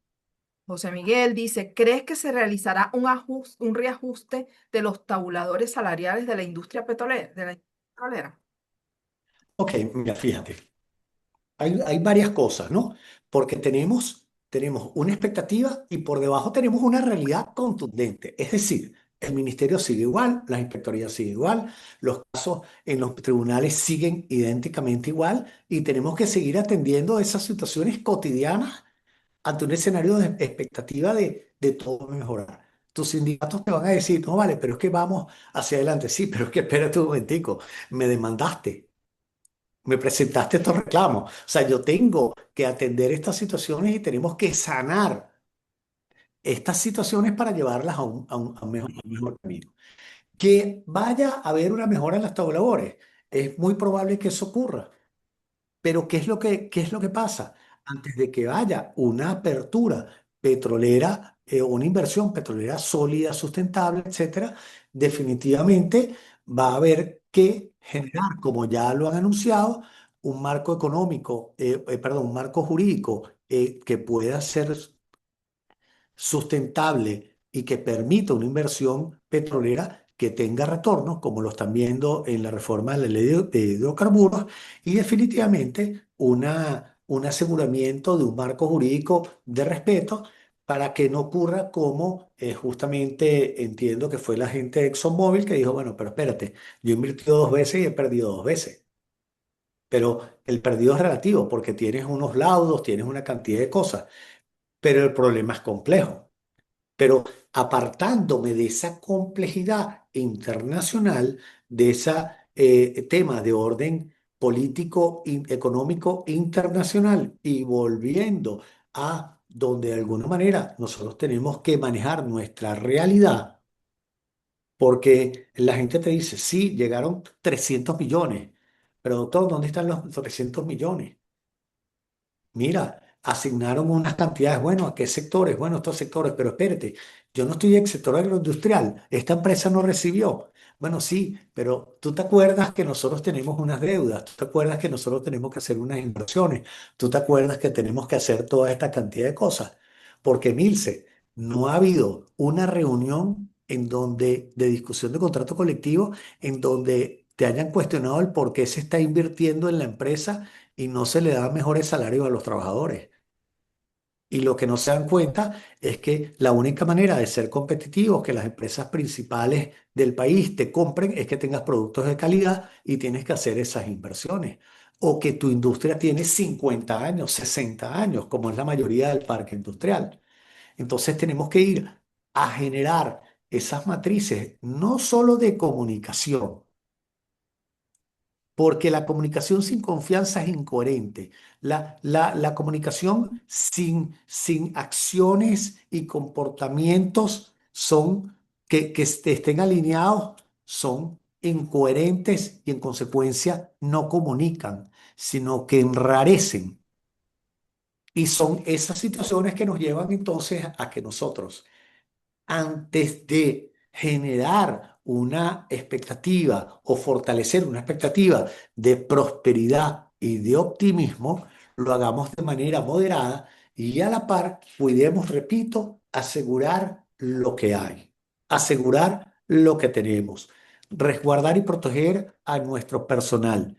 José Miguel dice, ¿crees que se realizará un reajuste de los tabuladores salariales de la industria petrolera? De la industria petrolera? ok, mira, fíjate, hay varias cosas, ¿no? Porque tenemos una expectativa y por debajo tenemos una realidad contundente. Es decir, el ministerio sigue igual, la inspectoría sigue igual, los casos en los tribunales siguen idénticamente igual y tenemos que seguir atendiendo esas situaciones cotidianas ante un escenario de expectativa de todo mejorar. Tus sindicatos te van a decir, no, vale, pero es que vamos hacia adelante. Sí, pero es que espérate un momentico, me demandaste, me presentaste estos reclamos. O sea, yo tengo que atender estas situaciones y tenemos que sanar estas situaciones para llevarlas a un mejor camino. Que vaya a haber una mejora en las tabulaciones. Es muy probable que eso ocurra. Pero ¿qué es lo que pasa? Antes de que haya una apertura petrolera, una inversión petrolera sólida, sustentable, etcétera, definitivamente va a haber que generar, como ya lo han anunciado, un marco económico, perdón, un marco jurídico que pueda ser sustentable y que permita una inversión petrolera que tenga retornos, como lo están viendo en la reforma de la ley de hidrocarburos, y definitivamente un aseguramiento de un marco jurídico de respeto para que no ocurra como justamente entiendo que fue la gente de ExxonMobil que dijo, bueno, pero espérate, yo he invertido dos veces y he perdido dos veces. Pero el perdido es relativo porque tienes unos laudos, tienes una cantidad de cosas, pero el problema es complejo. Pero apartándome de esa complejidad internacional, de ese tema de orden político y económico internacional y volviendo a donde de alguna manera nosotros tenemos que manejar nuestra realidad, porque la gente te dice, sí, llegaron 300 millones, pero doctor, ¿dónde están los 300 millones? Mira, asignaron unas cantidades, bueno, ¿a qué sectores? Bueno, estos sectores, pero espérate, yo no estoy en el sector agroindustrial, esta empresa no recibió. Bueno, sí, pero tú te acuerdas que nosotros tenemos unas deudas, tú te acuerdas que nosotros tenemos que hacer unas inversiones, tú te acuerdas que tenemos que hacer toda esta cantidad de cosas. Porque, Milce, no ha habido una reunión en donde, de discusión de contrato colectivo, en donde te hayan cuestionado el por qué se está invirtiendo en la empresa y no se le da mejores salarios a los trabajadores. Y lo que no se dan cuenta es que la única manera de ser competitivos, que las empresas principales del país te compren, es que tengas productos de calidad y tienes que hacer esas inversiones. O que tu industria tiene 50 años, 60 años, como es la mayoría del parque industrial. Entonces tenemos que ir a generar esas matrices, no solo de comunicación, porque la comunicación sin confianza es incoherente. La comunicación sin acciones y comportamientos que estén alineados son incoherentes y en consecuencia no comunican, sino que enrarecen. Y son esas situaciones que nos llevan entonces a que nosotros antes de generar una expectativa o fortalecer una expectativa de prosperidad y de optimismo, lo hagamos de manera moderada y a la par cuidemos, repito, asegurar lo que hay, asegurar lo que tenemos, resguardar y proteger a nuestro personal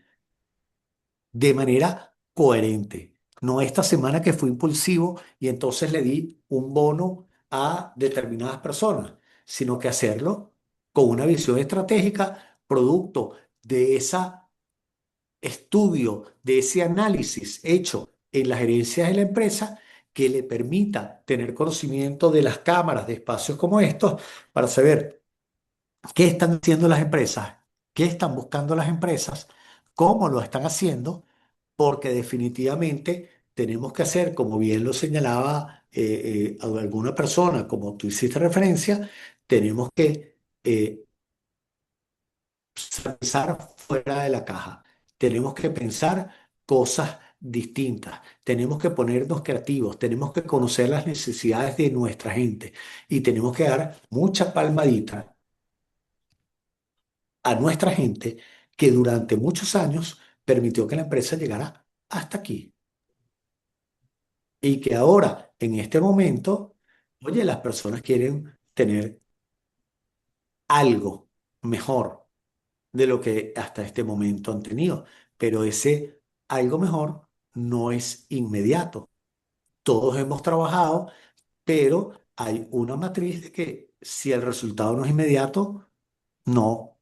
de manera coherente. No esta semana que fui impulsivo y entonces le di un bono a determinadas personas, sino que hacerlo con una visión estratégica, producto de ese estudio, de ese análisis hecho en las gerencias de la empresa que le permita tener conocimiento de las cámaras de espacios como estos para saber qué están haciendo las empresas, qué están buscando las empresas, cómo lo están haciendo porque definitivamente tenemos que hacer, como bien lo señalaba alguna persona, como tú hiciste referencia, tenemos que pensar fuera de la caja, tenemos que pensar cosas distintas, tenemos que ponernos creativos, tenemos que conocer las necesidades de nuestra gente y tenemos que dar mucha palmadita a nuestra gente que durante muchos años permitió que la empresa llegara hasta aquí. Y que ahora, en este momento, oye, las personas quieren tener algo mejor de lo que hasta este momento han tenido, pero ese algo mejor no es inmediato. Todos hemos trabajado, pero hay una matriz de que si el resultado no es inmediato, no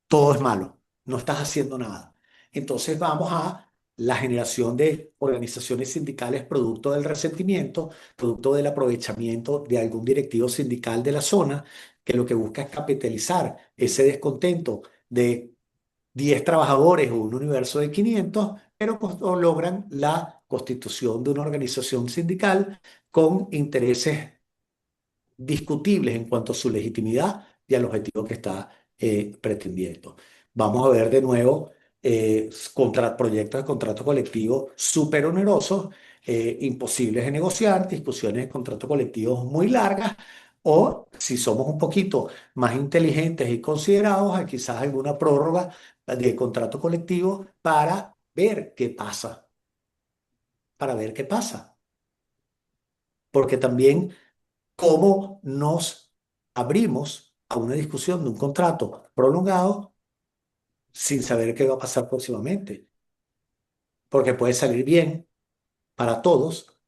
todo es malo, no estás haciendo nada. Entonces vamos a la generación de organizaciones sindicales producto del resentimiento, producto del aprovechamiento de algún directivo sindical de la zona, que lo que busca es capitalizar ese descontento de 10 trabajadores o un universo de 500, pero no logran la constitución de una organización sindical con intereses discutibles en cuanto a su legitimidad y al objetivo que está pretendiendo. Vamos a ver de nuevo proyectos de contrato colectivo súper onerosos, imposibles de negociar, discusiones de contrato colectivo muy largas, o si somos un poquito más inteligentes y considerados, quizás alguna prórroga de contrato colectivo para ver qué pasa, porque también cómo nos abrimos a una discusión de un contrato prolongado sin saber qué va a pasar próximamente. porque puede salir bien para todos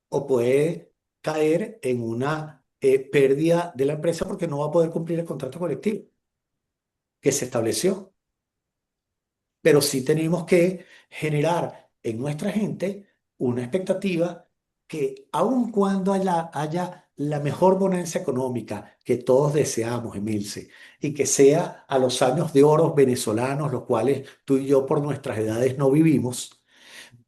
o puede caer en una pérdida de la empresa porque no va a poder cumplir el contrato colectivo que se estableció. Pero sí tenemos que generar en nuestra gente una expectativa que aun cuando haya la mejor bonanza económica que todos deseamos, Emilce, y que sea a los años de oro venezolanos, los cuales tú y yo por nuestras edades no vivimos,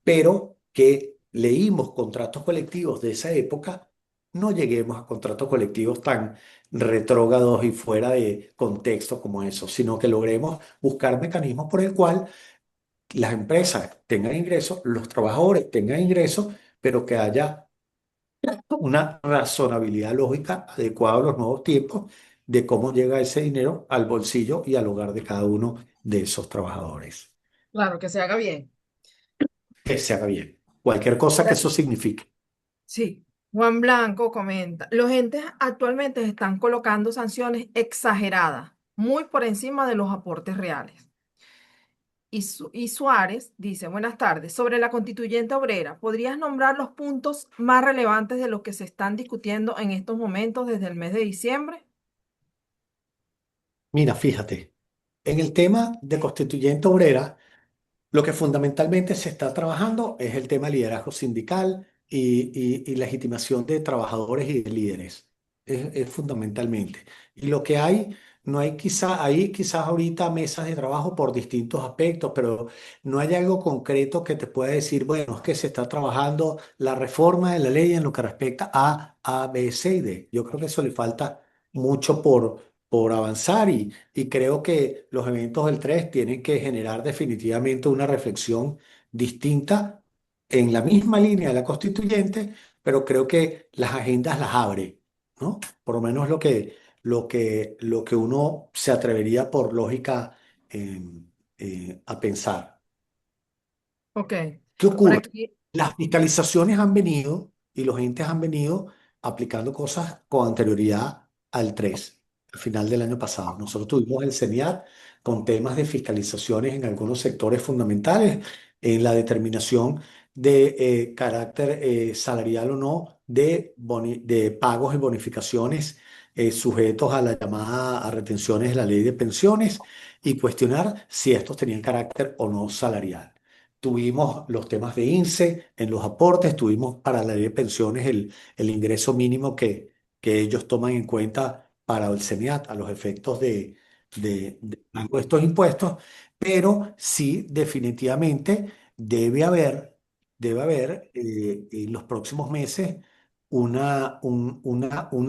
pero que leímos contratos colectivos de esa época, no lleguemos a contratos colectivos tan retrógrados y fuera de contexto como eso, sino que logremos buscar mecanismos por el cual las empresas tengan ingresos, los trabajadores tengan ingresos, pero que haya una razonabilidad lógica adecuada a los nuevos tiempos de cómo llega ese dinero al bolsillo y al hogar de cada uno de esos trabajadores. Claro, que se haga bien. Que se haga bien. Cualquier cosa que eso signifique. Sí, Juan Blanco comenta, los entes actualmente están colocando sanciones exageradas, muy por encima de los aportes reales. Y Suárez dice, buenas tardes, sobre la constituyente obrera, ¿podrías nombrar los puntos más relevantes de los que se están discutiendo en estos momentos desde el mes de diciembre? Mira, fíjate, en el tema de constituyente obrera, lo que fundamentalmente se está trabajando es el tema de liderazgo sindical y legitimación de trabajadores y de líderes. Es fundamentalmente. Y lo que hay, no hay quizás ahorita mesas de trabajo por distintos aspectos, pero no hay algo concreto que te pueda decir, bueno, es que se está trabajando la reforma de la ley en lo que respecta a A, B, C y D. Yo creo que eso le falta mucho por avanzar y creo que los eventos del 3 tienen que generar definitivamente una reflexión distinta en la misma línea de la constituyente, pero creo que las agendas las abre, ¿no? Por lo menos lo que uno se atrevería por lógica eh, a pensar. Ok, ¿Qué por ocurre? aquí, Las fiscalizaciones han venido y los entes han venido aplicando cosas con anterioridad al 3 al final del año pasado. Nosotros tuvimos el CENIAT con temas de fiscalizaciones en algunos sectores fundamentales, en la determinación de carácter salarial o no de pagos y bonificaciones sujetos a la llamada a retenciones de la ley de pensiones y cuestionar si estos tenían carácter o no salarial. Tuvimos los temas de INSEE en los aportes, tuvimos para la ley de pensiones el ingreso mínimo que ellos toman en cuenta para el CENIAT a los efectos de pago de estos impuestos, pero sí definitivamente debe haber en los próximos meses una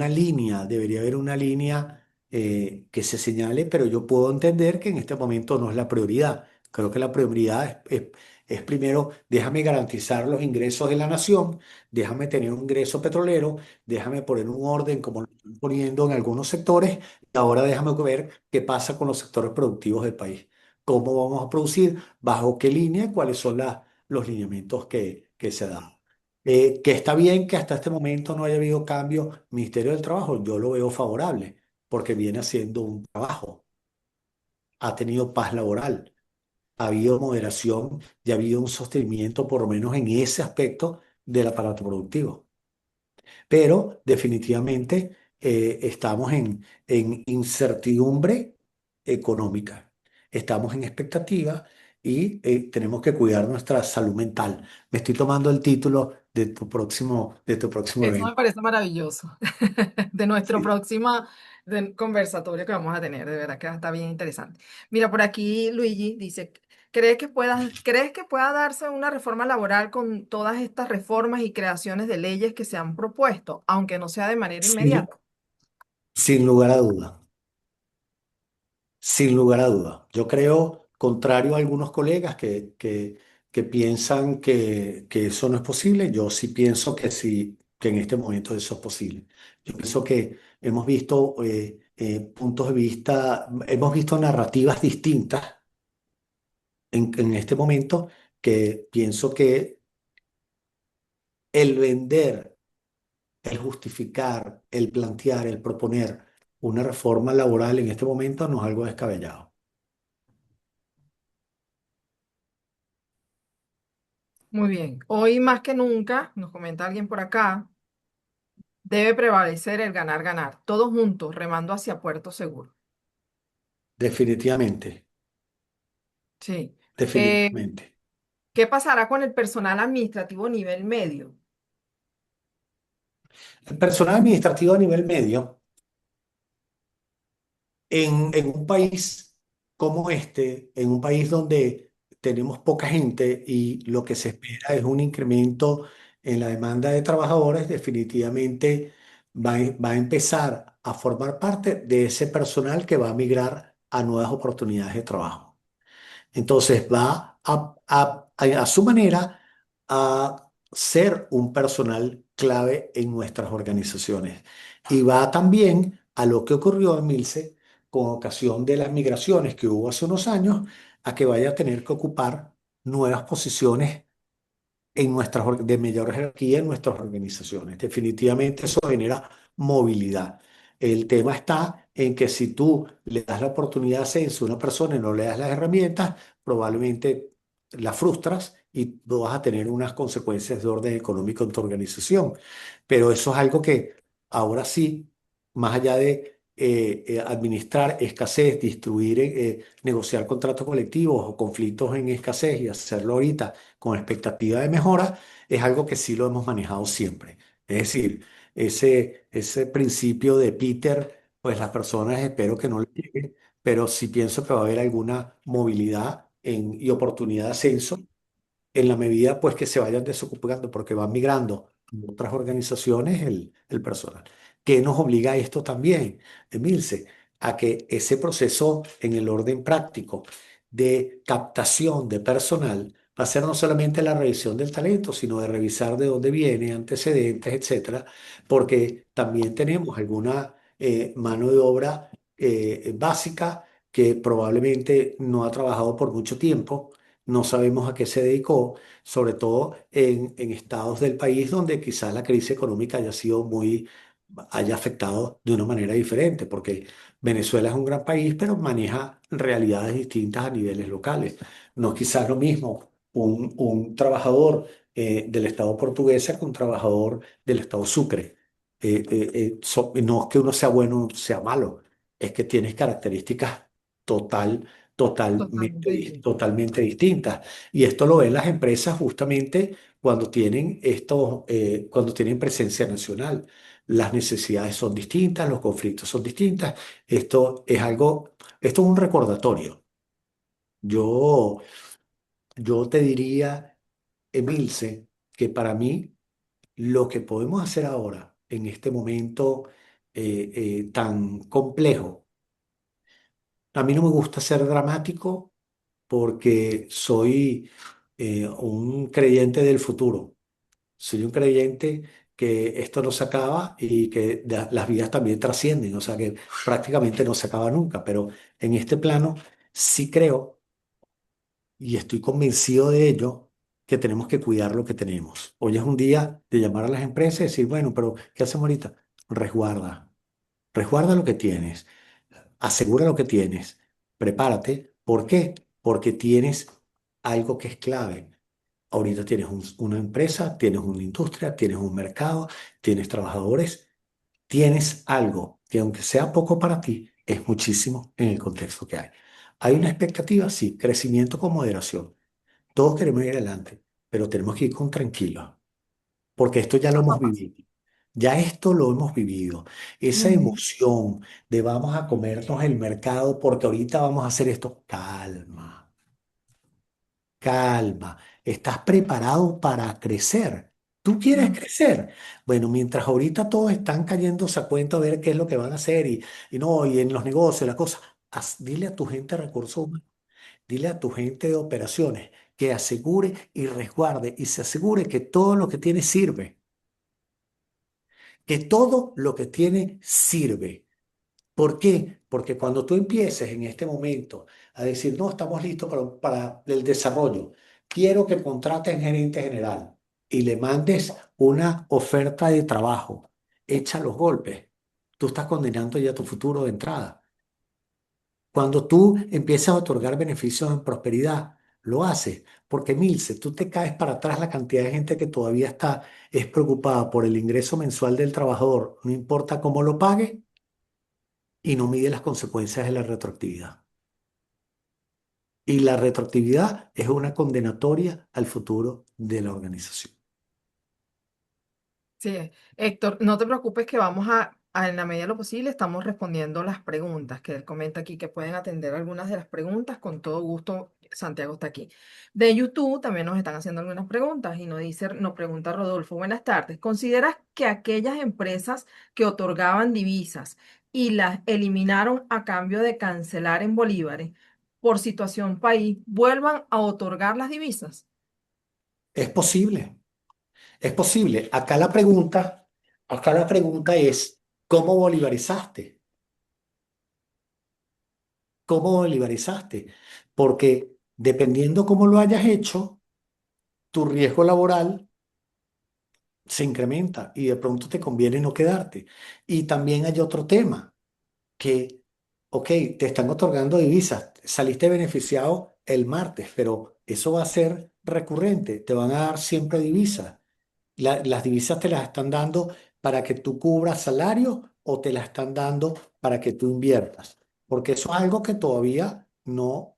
línea, debería haber una línea que se señale, pero yo puedo entender que en este momento no es la prioridad. Creo que la prioridad es primero, déjame garantizar los ingresos de la nación, déjame tener un ingreso petrolero, déjame poner un orden como lo están poniendo en algunos sectores, y ahora déjame ver qué pasa con los sectores productivos del país. ¿Cómo vamos a producir? ¿Bajo qué línea? ¿Cuáles son los lineamientos que se dan? Que está bien que hasta este momento no haya habido cambio. Ministerio del Trabajo, yo lo veo favorable, porque viene haciendo un trabajo, ha tenido paz laboral, ha habido moderación y ha habido un sostenimiento, por lo menos en ese aspecto del aparato productivo. Pero definitivamente estamos en incertidumbre económica, estamos en expectativa y tenemos que cuidar nuestra salud mental. Me estoy tomando el título de tu próximo eso me evento. parece maravilloso, de nuestro Sí. próximo conversatorio que vamos a tener, de verdad que está bien interesante. Mira, por aquí Luigi dice, ¿crees que pueda darse una reforma laboral con todas estas reformas y creaciones de leyes que se han propuesto, aunque no sea de manera Sin, inmediata? sin lugar a duda, sin lugar a duda. Yo creo, contrario a algunos colegas que piensan que eso no es posible, yo sí pienso que sí, que en este momento eso es posible. Yo pienso que hemos visto puntos de vista, hemos visto narrativas distintas en este momento que pienso que el vender, el justificar, el plantear, el proponer una reforma laboral en este momento no es algo descabellado. Muy bien. Hoy más que nunca, nos comenta alguien por acá, debe prevalecer el ganar, ganar. Todos juntos, remando hacia puerto seguro. Definitivamente, Sí. Eh, definitivamente. ¿Qué pasará con el personal administrativo nivel medio? El personal administrativo a nivel medio, en un país como este, en un país donde tenemos poca gente y lo que se espera es un incremento en la demanda de trabajadores, definitivamente va a empezar a formar parte de ese personal que va a migrar a nuevas oportunidades de trabajo. Entonces va a su manera a ser un personal clave en nuestras organizaciones. Y va también a lo que ocurrió en Milce con ocasión de las migraciones que hubo hace unos años, a que vaya a tener que ocupar nuevas posiciones de mayor jerarquía en nuestras organizaciones. Definitivamente eso genera movilidad. El tema está en que si tú le das la oportunidad de ascenso a una persona y no le das las herramientas, probablemente la frustras y no vas a tener unas consecuencias de orden económico en tu organización. Pero eso es algo que ahora sí, más allá de administrar escasez, distribuir, negociar contratos colectivos o conflictos en escasez y hacerlo ahorita con expectativa de mejora, es algo que sí lo hemos manejado siempre. Es decir, ese principio de Peter, pues las personas espero que no le llegue, pero sí pienso que va a haber alguna movilidad y oportunidad de ascenso en la medida pues que se vayan desocupando, porque van migrando en otras organizaciones el personal. ¿Qué nos obliga a esto también, Emilce? A que ese proceso en el orden práctico de captación de personal va a ser no solamente la revisión del talento, sino de revisar de dónde viene, antecedentes, etcétera, porque también tenemos alguna mano de obra básica que probablemente no ha trabajado por mucho tiempo, no sabemos a qué se dedicó, sobre todo en estados del país donde quizás la crisis económica haya afectado de una manera diferente, porque Venezuela es un gran país, pero maneja realidades distintas a niveles locales. No es quizás lo mismo un trabajador del estado portuguesa que un trabajador del estado Sucre. No es que uno sea bueno o sea malo, es que tienes características total Totalmente distinto. totalmente distintas. Y esto lo ven las empresas justamente cuando tienen presencia nacional. Las necesidades son distintas, los conflictos son distintas. Esto es un recordatorio. Yo, yo te diría, Emilce, que para mí lo que podemos hacer ahora, en este momento tan complejo, a mí no me gusta ser dramático porque soy un creyente del futuro. Soy un creyente que esto no se acaba y que las vidas también trascienden, o sea que prácticamente no se acaba nunca, pero en este plano sí creo y estoy convencido de ello que tenemos que cuidar lo que tenemos. Hoy es un día de llamar a las empresas y decir, bueno, pero ¿qué hacemos ahorita? Resguarda, resguarda lo que tienes, asegura lo que tienes, prepárate. ¿Por qué? Porque tienes algo que es clave. Ahorita tienes una empresa, tienes una industria, tienes un mercado, tienes trabajadores, tienes algo que aunque sea poco para ti, es muchísimo en el contexto que hay. ¿Hay una expectativa? Sí, crecimiento con moderación. Todos queremos ir adelante, pero tenemos que ir con tranquilo, porque esto ya lo hemos vivido. Ya esto lo hemos vivido. Esa Ujú. emoción de vamos a comernos el mercado porque ahorita vamos a hacer esto. Calma, calma. ¿Estás preparado para crecer? ¿Tú quieres Mm. crecer? Bueno, mientras ahorita todos están cayéndose a cuento a ver qué es lo que van a hacer y no, y en los negocios, la cosa, dile a tu gente de recursos humanos, dile a tu gente de operaciones que asegure y resguarde y se asegure que todo lo que tiene sirve, que todo lo que tiene sirve. ¿Por qué? Porque cuando tú empieces en este momento a decir, no, estamos listos para el desarrollo, quiero que contrates gerente general y le mandes una oferta de trabajo, echa los golpes, tú estás condenando ya tu futuro de entrada. Cuando tú empiezas a otorgar beneficios en prosperidad, lo haces. Porque, Milce, tú te caes para atrás la cantidad de gente que todavía está es preocupada por el ingreso mensual del trabajador, no importa cómo lo pague, y no mide las consecuencias de la retroactividad. Y la retroactividad es una condenatoria al futuro de la organización. Sí, Héctor, no te preocupes que vamos en la medida de lo posible, estamos respondiendo las preguntas que él comenta aquí, que pueden atender algunas de las preguntas. Con todo gusto, Santiago está aquí. De YouTube también nos están haciendo algunas preguntas y nos pregunta Rodolfo, buenas tardes. ¿Consideras que aquellas empresas que otorgaban divisas y las eliminaron a cambio de cancelar en bolívares por situación país, vuelvan a otorgar las divisas? Es posible, es posible. Acá la pregunta es, ¿cómo bolivarizaste? ¿Cómo bolivarizaste? Porque dependiendo cómo lo hayas hecho, tu riesgo laboral se incrementa y de pronto te conviene no quedarte. Y también hay otro tema, que, ok, te están otorgando divisas, saliste beneficiado el martes, pero eso va a ser recurrente, te van a dar siempre divisas. Las divisas te las están dando para que tú cubras salario o te las están dando para que tú inviertas, porque eso es algo que todavía no,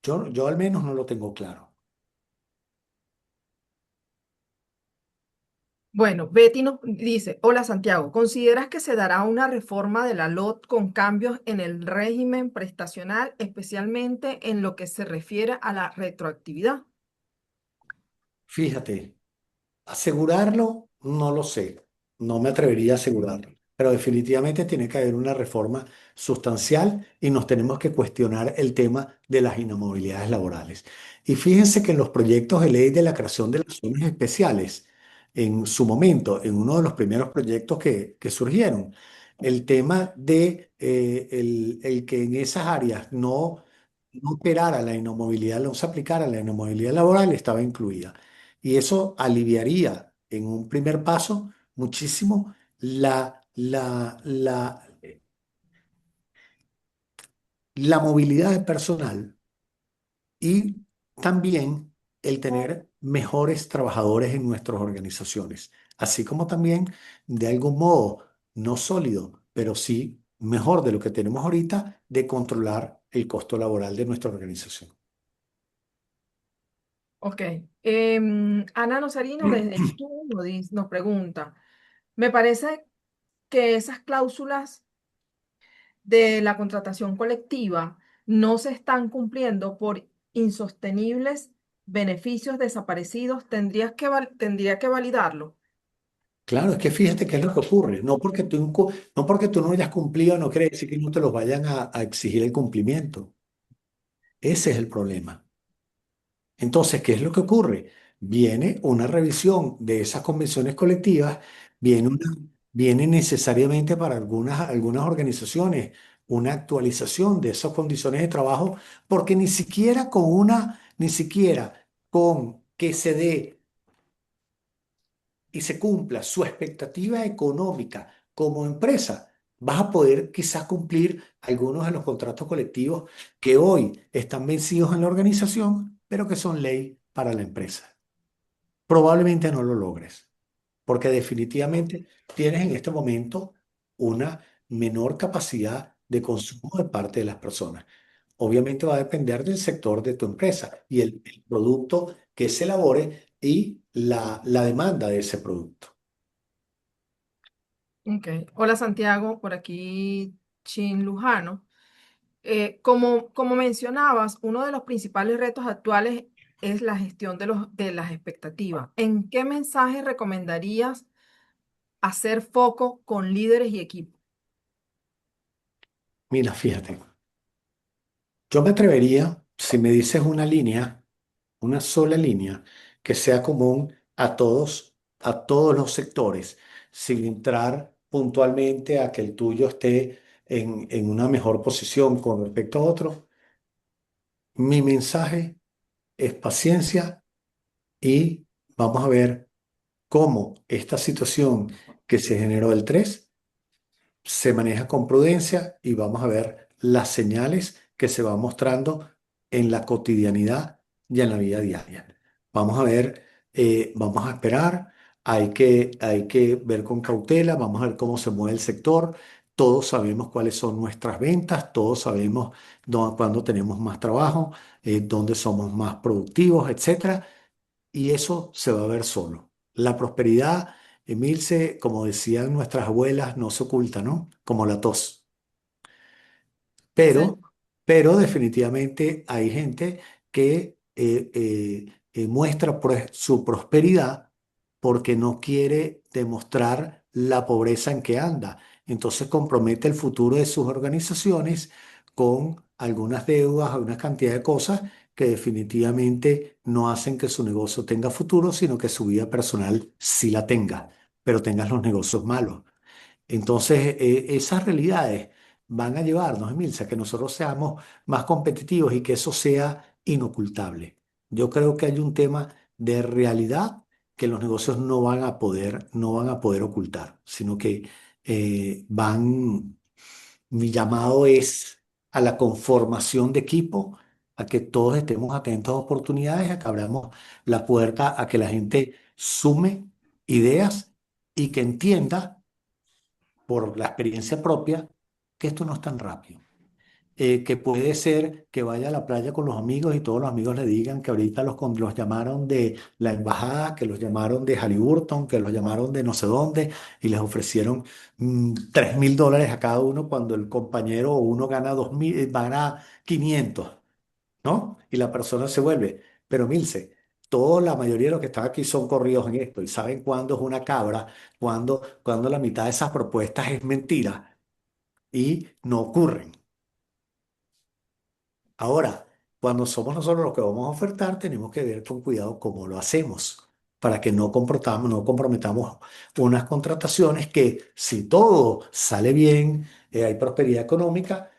yo al menos no lo tengo claro. Bueno, Betty nos dice, hola Santiago, ¿consideras que se dará una reforma de la LOT con cambios en el régimen prestacional, especialmente en lo que se refiere a la retroactividad? Fíjate. Asegurarlo, no lo sé, no me atrevería a asegurarlo, pero definitivamente tiene que haber una reforma sustancial y nos tenemos que cuestionar el tema de las inamovilidades laborales. Y fíjense que en los proyectos de ley de la creación de las zonas especiales, en su momento, en uno de los primeros proyectos que surgieron, el tema de el que en esas áreas no operara la inamovilidad, no se aplicara la inamovilidad laboral, estaba incluida. Y eso aliviaría en un primer paso muchísimo la movilidad de personal y también el tener mejores trabajadores en nuestras organizaciones, así como también de algún modo no sólido, pero sí mejor de lo que tenemos ahorita de controlar el costo laboral de nuestra organización. Ok. Ana Nosarino desde YouTube nos pregunta, me parece que esas cláusulas de la contratación colectiva no se están cumpliendo por insostenibles beneficios desaparecidos. Tendría que validarlo. Claro, es que fíjate qué es lo que ocurre. No porque tú no hayas cumplido, no quiere decir que no te los vayan a exigir el cumplimiento. Ese es el problema. Entonces, ¿qué es lo que ocurre? Viene una revisión de esas convenciones colectivas, viene, viene necesariamente para algunas organizaciones una actualización de esas condiciones de trabajo, porque ni siquiera con que se dé y se cumpla su expectativa económica como empresa, vas a poder quizás cumplir algunos de los contratos colectivos que hoy están vencidos en la organización, pero que son ley para la empresa. Probablemente no lo logres, porque definitivamente tienes en este momento una menor capacidad de consumo de parte de las personas. Obviamente va a depender del sector de tu empresa y el producto que se elabore y la demanda de ese producto. Ok. Hola Santiago, por aquí Chin Lujano. Como mencionabas, uno de los principales retos actuales es la gestión de las expectativas. ¿En qué mensaje recomendarías hacer foco con líderes y equipos? Mira, fíjate, yo me atrevería, si me dices una línea, una sola línea, que sea común a todos los sectores, sin entrar puntualmente a que el tuyo esté en una mejor posición con respecto a otro. Mi mensaje es paciencia y vamos a ver cómo esta situación que se generó el 3 se maneja con prudencia y vamos a ver las señales que se van mostrando en la cotidianidad y en la vida diaria. Vamos a ver, vamos a esperar, hay que ver con cautela, vamos a ver cómo se mueve el sector. Todos sabemos cuáles son nuestras ventas, todos sabemos cuándo tenemos más trabajo, dónde somos más productivos, etcétera, y eso se va a ver solo. La prosperidad, Emilce, como decían nuestras abuelas, no se oculta, ¿no? Como la tos. Sí, señor. Pero, pero definitivamente hay gente que muestra su prosperidad porque no quiere demostrar la pobreza en que anda. Entonces compromete el futuro de sus organizaciones con algunas deudas, algunas cantidad de cosas que definitivamente no hacen que su negocio tenga futuro, sino que su vida personal sí la tenga, pero tengas los negocios malos. Entonces, esas realidades van a llevarnos, Emilce, a que nosotros seamos más competitivos y que eso sea inocultable. Yo creo que hay un tema de realidad que los negocios no van a poder ocultar, sino que mi llamado es a la conformación de equipo, a que todos estemos atentos a oportunidades, a que abramos la puerta a que la gente sume ideas y que entienda por la experiencia propia que esto no es tan rápido. Que puede ser que vaya a la playa con los amigos y todos los amigos le digan que ahorita los llamaron de la embajada, que los llamaron de Halliburton, que los llamaron de no sé dónde y les ofrecieron $3.000 a cada uno cuando el compañero o uno gana 2.000, gana 500, ¿no? Y la persona se vuelve. Pero Milce, la mayoría de los que están aquí son corridos en esto y saben cuándo es una cabra, cuándo la mitad de esas propuestas es mentira y no ocurren. Ahora, cuando somos nosotros los que vamos a ofertar, tenemos que ver con cuidado cómo lo hacemos para que no comprometamos unas contrataciones que si todo sale bien, hay prosperidad económica,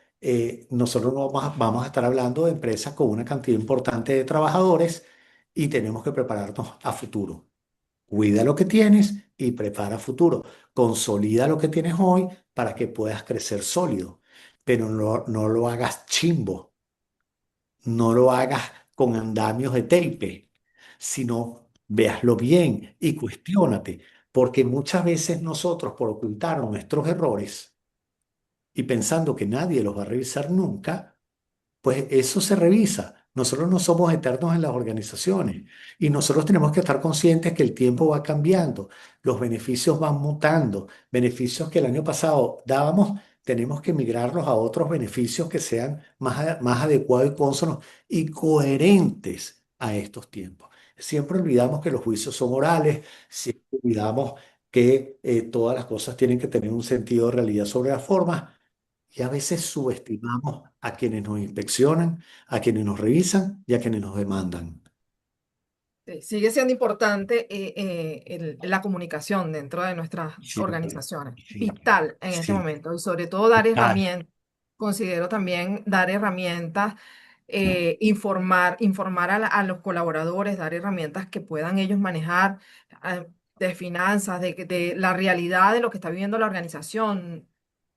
nosotros no vamos a estar hablando de empresas con una cantidad importante de trabajadores y tenemos que prepararnos a futuro. Cuida lo que tienes y prepara futuro. Consolida lo que tienes hoy para que puedas crecer sólido, pero no lo hagas chimbo, no lo hagas con andamios de tape, sino véaslo bien y cuestiónate, porque muchas veces nosotros por ocultar nuestros errores y pensando que nadie los va a revisar nunca, pues eso se revisa. Nosotros no somos eternos en las organizaciones y nosotros tenemos que estar conscientes que el tiempo va cambiando, los beneficios van mutando, beneficios que el año pasado dábamos, tenemos que migrarlos a otros beneficios que sean más adecuados y cónsonos y coherentes a estos tiempos. Siempre olvidamos que los juicios son orales, siempre olvidamos que todas las cosas tienen que tener un sentido de realidad sobre las formas y a veces subestimamos a quienes nos inspeccionan, a quienes nos revisan y a quienes nos demandan. Sí, sigue siendo importante la comunicación dentro de nuestras Siempre, organizaciones, siempre, vital en este siempre. momento y sobre todo dar Tal. herramientas. Considero también dar herramientas, informar a los colaboradores, dar herramientas que puedan ellos manejar de finanzas, de la realidad de lo que está viviendo la organización.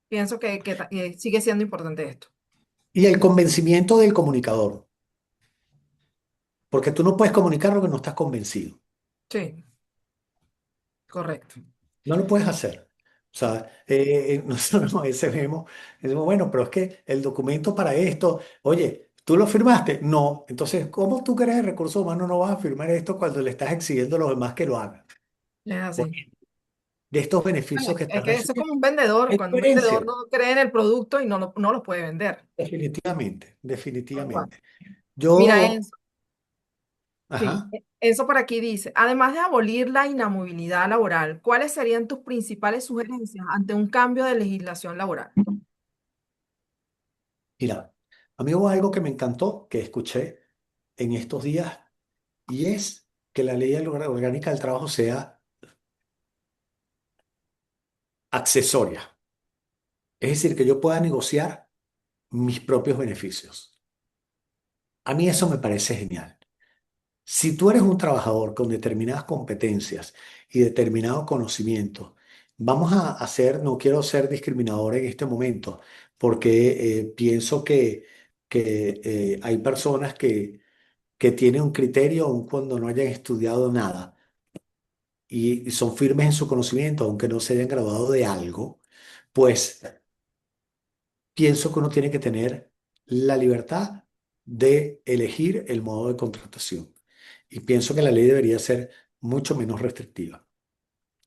Pienso que sigue siendo importante esto. Y el convencimiento del comunicador, porque tú no puedes comunicar lo que no estás convencido. Sí, correcto. No lo puedes hacer. O sea, nosotros a veces decimos, bueno, pero es que el documento para esto, oye, ¿tú lo firmaste? No. Entonces, ¿cómo tú que eres de recursos humanos no vas a firmar esto cuando le estás exigiendo a los demás que lo hagan? Es así. Porque de estos beneficios Bueno, que es estás que eso es como recibiendo, un vendedor, hay cuando un vendedor coherencia. no cree en el producto y no lo puede vender. Definitivamente, Tal cual. definitivamente. Mira, Yo, Enzo, sí, ajá, Enzo por aquí dice, además de abolir la inamovilidad laboral, ¿cuáles serían tus principales sugerencias ante un cambio de legislación laboral? mira, a mí hubo algo que me encantó, que escuché en estos días, y es que la ley orgánica del trabajo sea accesoria. Es decir, que yo pueda negociar mis propios beneficios. A mí eso me parece genial. Si tú eres un trabajador con determinadas competencias y determinado conocimiento, vamos a hacer, no quiero ser discriminador en este momento, porque pienso que hay personas que tienen un criterio aun cuando no hayan estudiado nada y son firmes en su conocimiento, aunque no se hayan graduado de algo, pues pienso que uno tiene que tener la libertad de elegir el modo de contratación. Y pienso que la ley debería ser mucho menos restrictiva.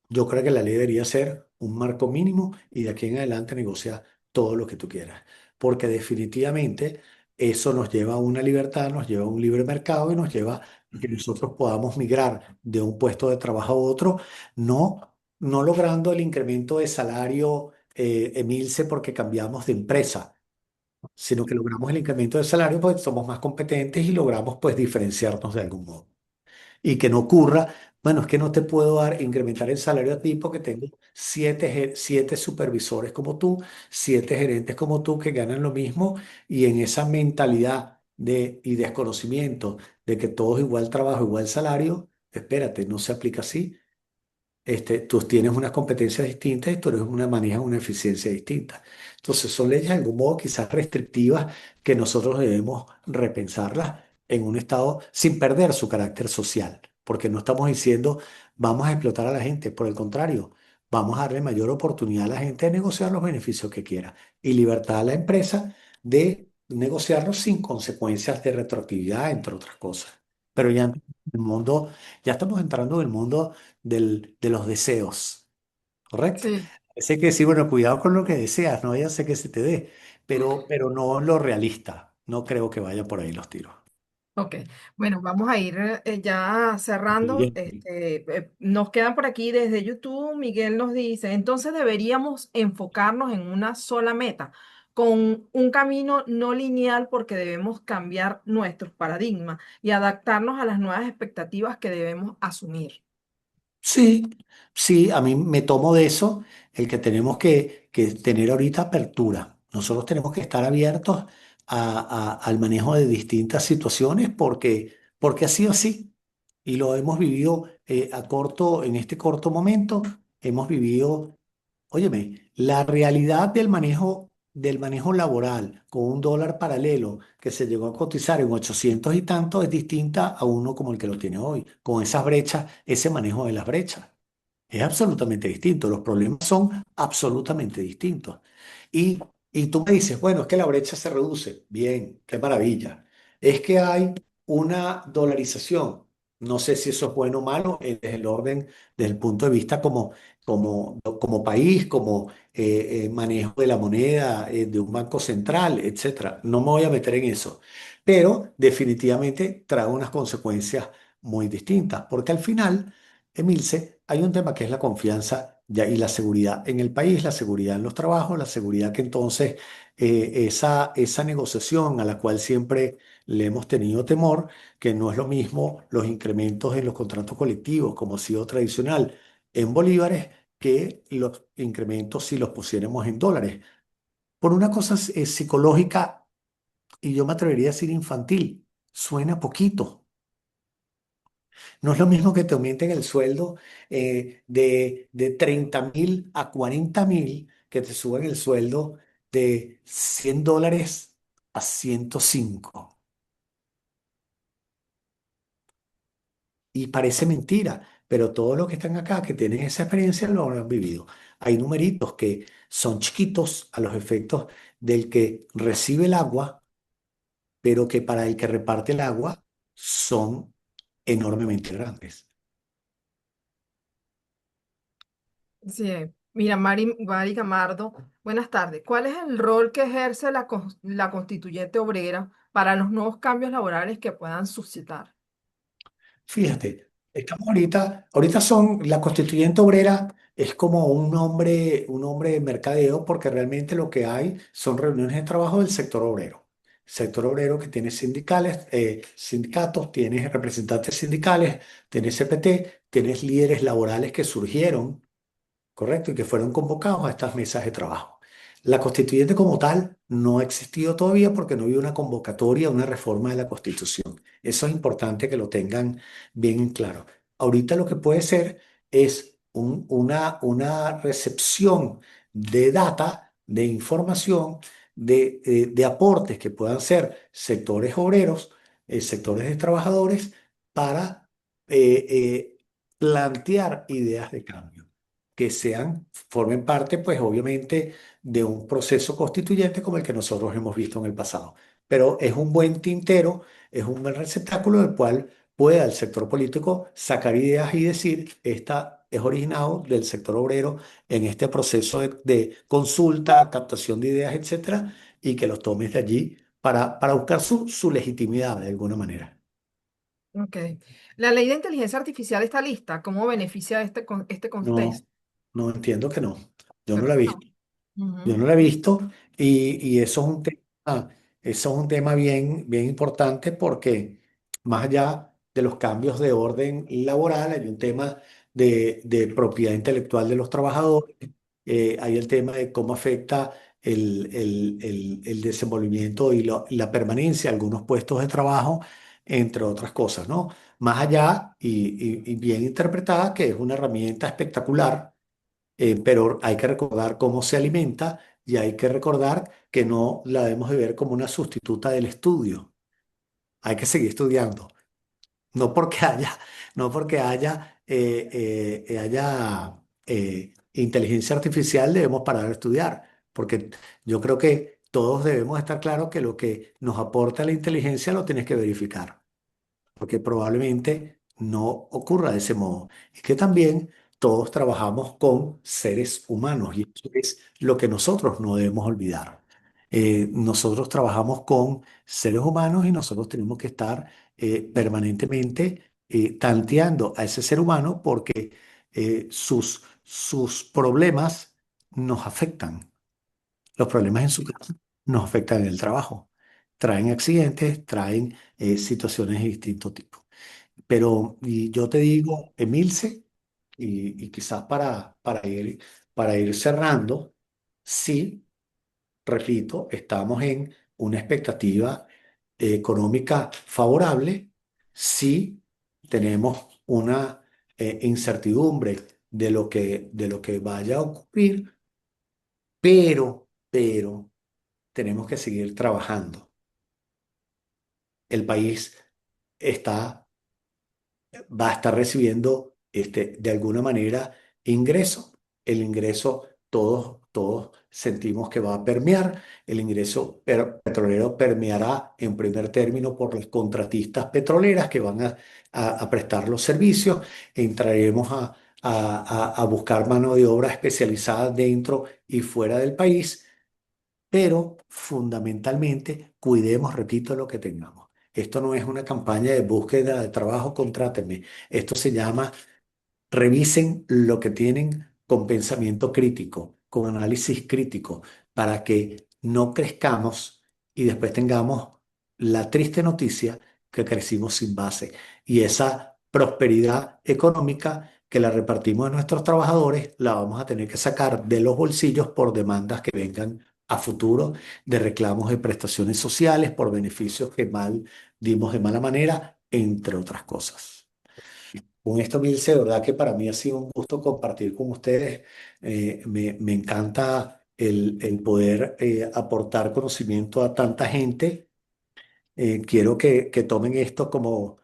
Yo creo que la ley debería ser un marco mínimo y de aquí en adelante negocia todo lo que tú quieras, porque definitivamente eso nos lleva a una libertad, nos lleva a un libre mercado y nos lleva a que nosotros podamos migrar de un puesto de trabajo a otro, no logrando el incremento de salario, Emilce, porque cambiamos de empresa, sino que logramos el incremento de salario porque somos más competentes y logramos pues diferenciarnos de algún modo y que no ocurra, bueno, es que no te puedo dar, incrementar el salario a ti porque tengo siete supervisores como tú, siete gerentes como tú que ganan lo mismo y en esa mentalidad y desconocimiento de que todo es igual trabajo, igual salario, espérate, no se aplica así. Tú tienes unas competencias distintas y tú eres manejas una eficiencia distinta. Entonces, son leyes de algún modo quizás restrictivas que nosotros debemos repensarlas en un estado sin perder su carácter social, porque no estamos diciendo vamos a explotar a la gente, por el contrario, vamos a darle mayor oportunidad a la gente de negociar los beneficios que quiera y libertad a la empresa de negociarlos sin consecuencias de retroactividad, entre otras cosas. Pero el mundo, ya estamos entrando en el mundo de los deseos, ¿correcto? Sí. Sé que sí, bueno, cuidado con lo que deseas, no vaya a ser que se te dé, pero no lo realista. No creo que vaya por ahí los tiros. Ok, bueno, vamos a ir ya cerrando. Bien. Nos quedan por aquí desde YouTube. Miguel nos dice, entonces deberíamos enfocarnos en una sola meta, con un camino no lineal porque debemos cambiar nuestros paradigmas y adaptarnos a las nuevas expectativas que debemos asumir. Sí, sí, a mí me tomo de eso el que tenemos que tener ahorita apertura. Nosotros tenemos que estar abiertos al manejo de distintas situaciones porque ha sido así y lo hemos vivido en este corto momento, hemos vivido. Óyeme, la realidad del manejo laboral con un dólar paralelo que se llegó a cotizar en 800 y tanto es distinta a uno como el que lo tiene hoy, con esas brechas, ese manejo de las brechas. Es absolutamente distinto, los problemas son absolutamente distintos. Y, y tú me dices, bueno, es que la brecha se reduce. Bien, qué maravilla. Es que hay una dolarización. No sé si eso es bueno o malo desde el orden, desde el punto de vista como país, como manejo de la moneda, de un banco central, etcétera. No me voy a meter en eso. Pero definitivamente trae unas consecuencias muy distintas, porque al final Emilce, hay un tema que es la confianza y la seguridad en el país, la seguridad en los trabajos, la seguridad que entonces esa negociación a la cual siempre le hemos tenido temor, que no es lo mismo los incrementos en los contratos colectivos, como ha sido tradicional en bolívares, que los incrementos si los pusiéramos en dólares. Por una cosa psicológica, y yo me atrevería a decir infantil, suena poquito. No es lo mismo que te aumenten el sueldo de 30.000 a 40.000, que te suban el sueldo de $100 a 105. Y parece mentira, pero todos los que están acá, que tienen esa experiencia, lo habrán vivido. Hay numeritos que son chiquitos a los efectos del que recibe el agua, pero que para el que reparte el agua son enormemente grandes. Sí, mira, Mari Camardo, buenas tardes. ¿Cuál es el rol que ejerce la constituyente obrera para los nuevos cambios laborales que puedan suscitar? Fíjate, estamos ahorita la constituyente obrera es como un hombre de mercadeo porque realmente lo que hay son reuniones de trabajo del sector obrero. Sector obrero que tiene sindicatos, tiene representantes sindicales, tiene CPT, tienes líderes laborales que surgieron, ¿correcto? Y que fueron convocados a estas mesas de trabajo. La constituyente como tal no ha existido todavía porque no había una convocatoria, una reforma de la Constitución. Eso es importante que lo tengan bien en claro. Ahorita lo que puede ser es una recepción de data, de información, de aportes que puedan ser sectores obreros sectores de trabajadores para eh, eh, plantear ideas de cambio que formen parte, pues obviamente, de un proceso constituyente como el que nosotros hemos visto en el pasado. Pero es un buen tintero, es un buen receptáculo del cual pueda el sector político sacar ideas y decir, esta es originado del sector obrero en este proceso de consulta, captación de ideas, etcétera, y que los tomes de allí para buscar su legitimidad de alguna manera. Ok. La ley de inteligencia artificial está lista. ¿Cómo beneficia este No, contexto? no entiendo que no. Yo no ¿Verdad la he que visto. no? Yo Ujú. no la he visto y eso es un tema bien, bien importante porque más allá de los cambios de orden laboral, hay un tema de propiedad intelectual de los trabajadores, hay el tema de cómo afecta el desenvolvimiento y la permanencia de algunos puestos de trabajo, entre otras cosas, ¿no? Más allá y bien interpretada, que es una herramienta espectacular, pero hay que recordar cómo se alimenta y hay que recordar que no la debemos de ver como una sustituta del estudio. Hay que seguir estudiando. No porque haya, no porque haya inteligencia artificial debemos parar de estudiar, porque yo creo que todos debemos estar claros que lo que nos aporta la inteligencia lo tienes que verificar porque probablemente no ocurra de ese modo. Y que también todos trabajamos con seres humanos y eso es lo que nosotros no debemos olvidar. Nosotros trabajamos con seres humanos y nosotros tenemos que estar permanentemente tanteando a ese ser humano porque sus problemas nos afectan. Los problemas en su casa nos afectan en el trabajo. Traen accidentes, traen situaciones de distinto tipo. Pero y yo te digo, Emilce, y quizás para ir cerrando, sí, repito, estamos en una expectativa económica favorable, sí tenemos una incertidumbre de lo que vaya a ocurrir, pero tenemos que seguir trabajando. El país está va a estar recibiendo de alguna manera ingreso. El ingreso todos sentimos que va a permear. El ingreso petrolero permeará en primer término por las contratistas petroleras que van a prestar los servicios. Entraremos a buscar mano de obra especializada dentro y fuera del país, pero fundamentalmente cuidemos, repito, lo que tengamos. Esto no es una campaña de búsqueda de trabajo, contrátenme. Esto se llama revisen lo que tienen con pensamiento crítico, con análisis crítico, para que no crezcamos y después tengamos la triste noticia que crecimos sin base. Y esa prosperidad económica que la repartimos a nuestros trabajadores, la vamos a tener que sacar de los bolsillos por demandas que vengan a futuro de reclamos de prestaciones sociales, por beneficios que mal dimos de mala manera, entre otras cosas. Con esto, Milce, de verdad que para mí ha sido un gusto compartir con ustedes. Me encanta el poder aportar conocimiento a tanta gente. Quiero que tomen esto no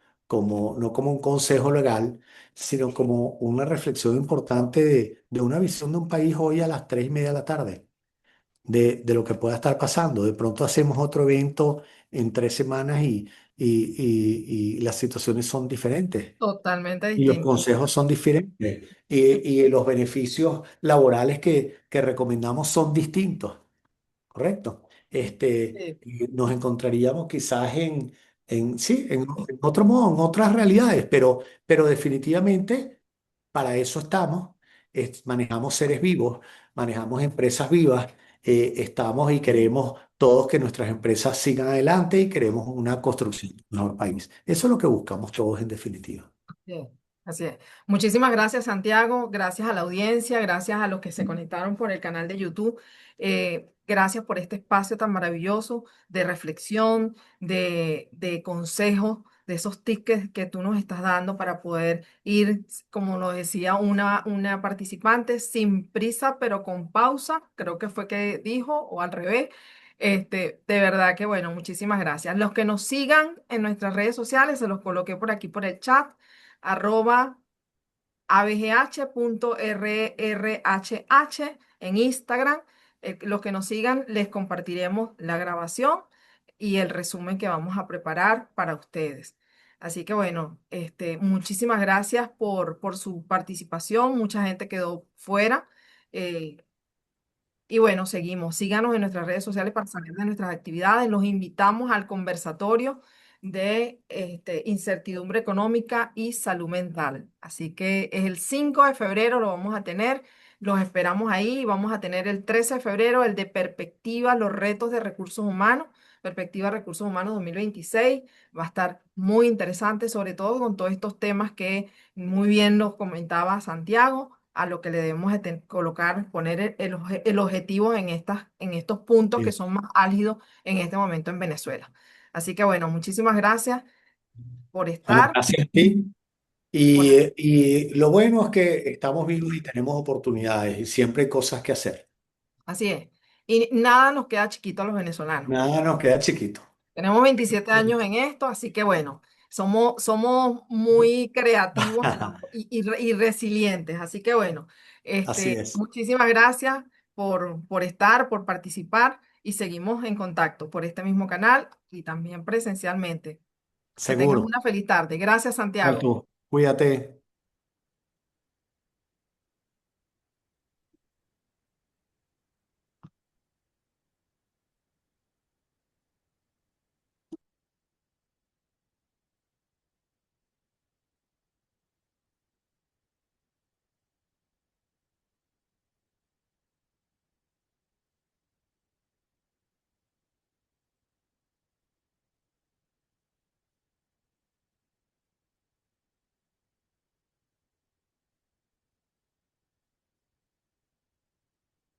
como un consejo legal, sino como una reflexión importante de una visión de un país hoy a las 3:30 de la tarde, de lo que pueda estar pasando. De pronto hacemos otro evento en 3 semanas y las situaciones son diferentes. Totalmente Y los distinto. consejos son diferentes y los beneficios laborales que recomendamos son distintos, ¿correcto? Sí, Nos encontraríamos quizás sí, en otro modo, en otras realidades, pero definitivamente para eso estamos. Manejamos seres vivos, manejamos empresas vivas, estamos y queremos todos que nuestras empresas sigan adelante y queremos una construcción de un mejor país. Eso es lo que buscamos todos en definitiva. sí, así es. Muchísimas gracias, Santiago. Gracias a la audiencia, gracias a los que se conectaron por el canal de YouTube. Gracias por este espacio tan maravilloso de reflexión, de consejos, de esos tips que tú nos estás dando para poder ir, como nos decía una participante, sin prisa, pero con pausa. Creo que fue que dijo, o al revés. De verdad que bueno, muchísimas gracias. Los que nos sigan en nuestras redes sociales, se los coloqué por aquí por el chat, arroba abgh.rrhh en Instagram. Los que nos sigan, les compartiremos la grabación y el resumen que vamos a preparar para ustedes. Así que bueno, muchísimas gracias por su participación. Mucha gente quedó fuera. eh, y bueno, seguimos. Síganos en nuestras redes sociales para saber de nuestras actividades. Los invitamos al conversatorio de incertidumbre económica y salud mental. Así que es el 5 de febrero, lo vamos a tener. Los esperamos ahí. Vamos a tener el 13 de febrero, el de perspectiva, los retos de recursos humanos. Perspectiva de Recursos Humanos 2026. Va a estar muy interesante, sobre todo con todos estos temas que muy bien nos comentaba Santiago, a lo que le debemos de colocar, poner el objetivo en estos puntos que Sí. son más álgidos en este momento en Venezuela. Así que bueno, muchísimas gracias por Bueno, estar. gracias a ti. Por, Y lo bueno es que estamos vivos y tenemos oportunidades y siempre hay cosas que hacer. así es. Y nada nos queda chiquito a los venezolanos. Nada nos queda chiquito. Tenemos 27 años en esto, así que bueno, somos muy creativos y resilientes. Así que bueno, Así es. muchísimas gracias por estar, por participar y seguimos en contacto por este mismo canal y también presencialmente. Que tengas Seguro. una feliz tarde. Gracias, A Santiago. tú. Cuídate.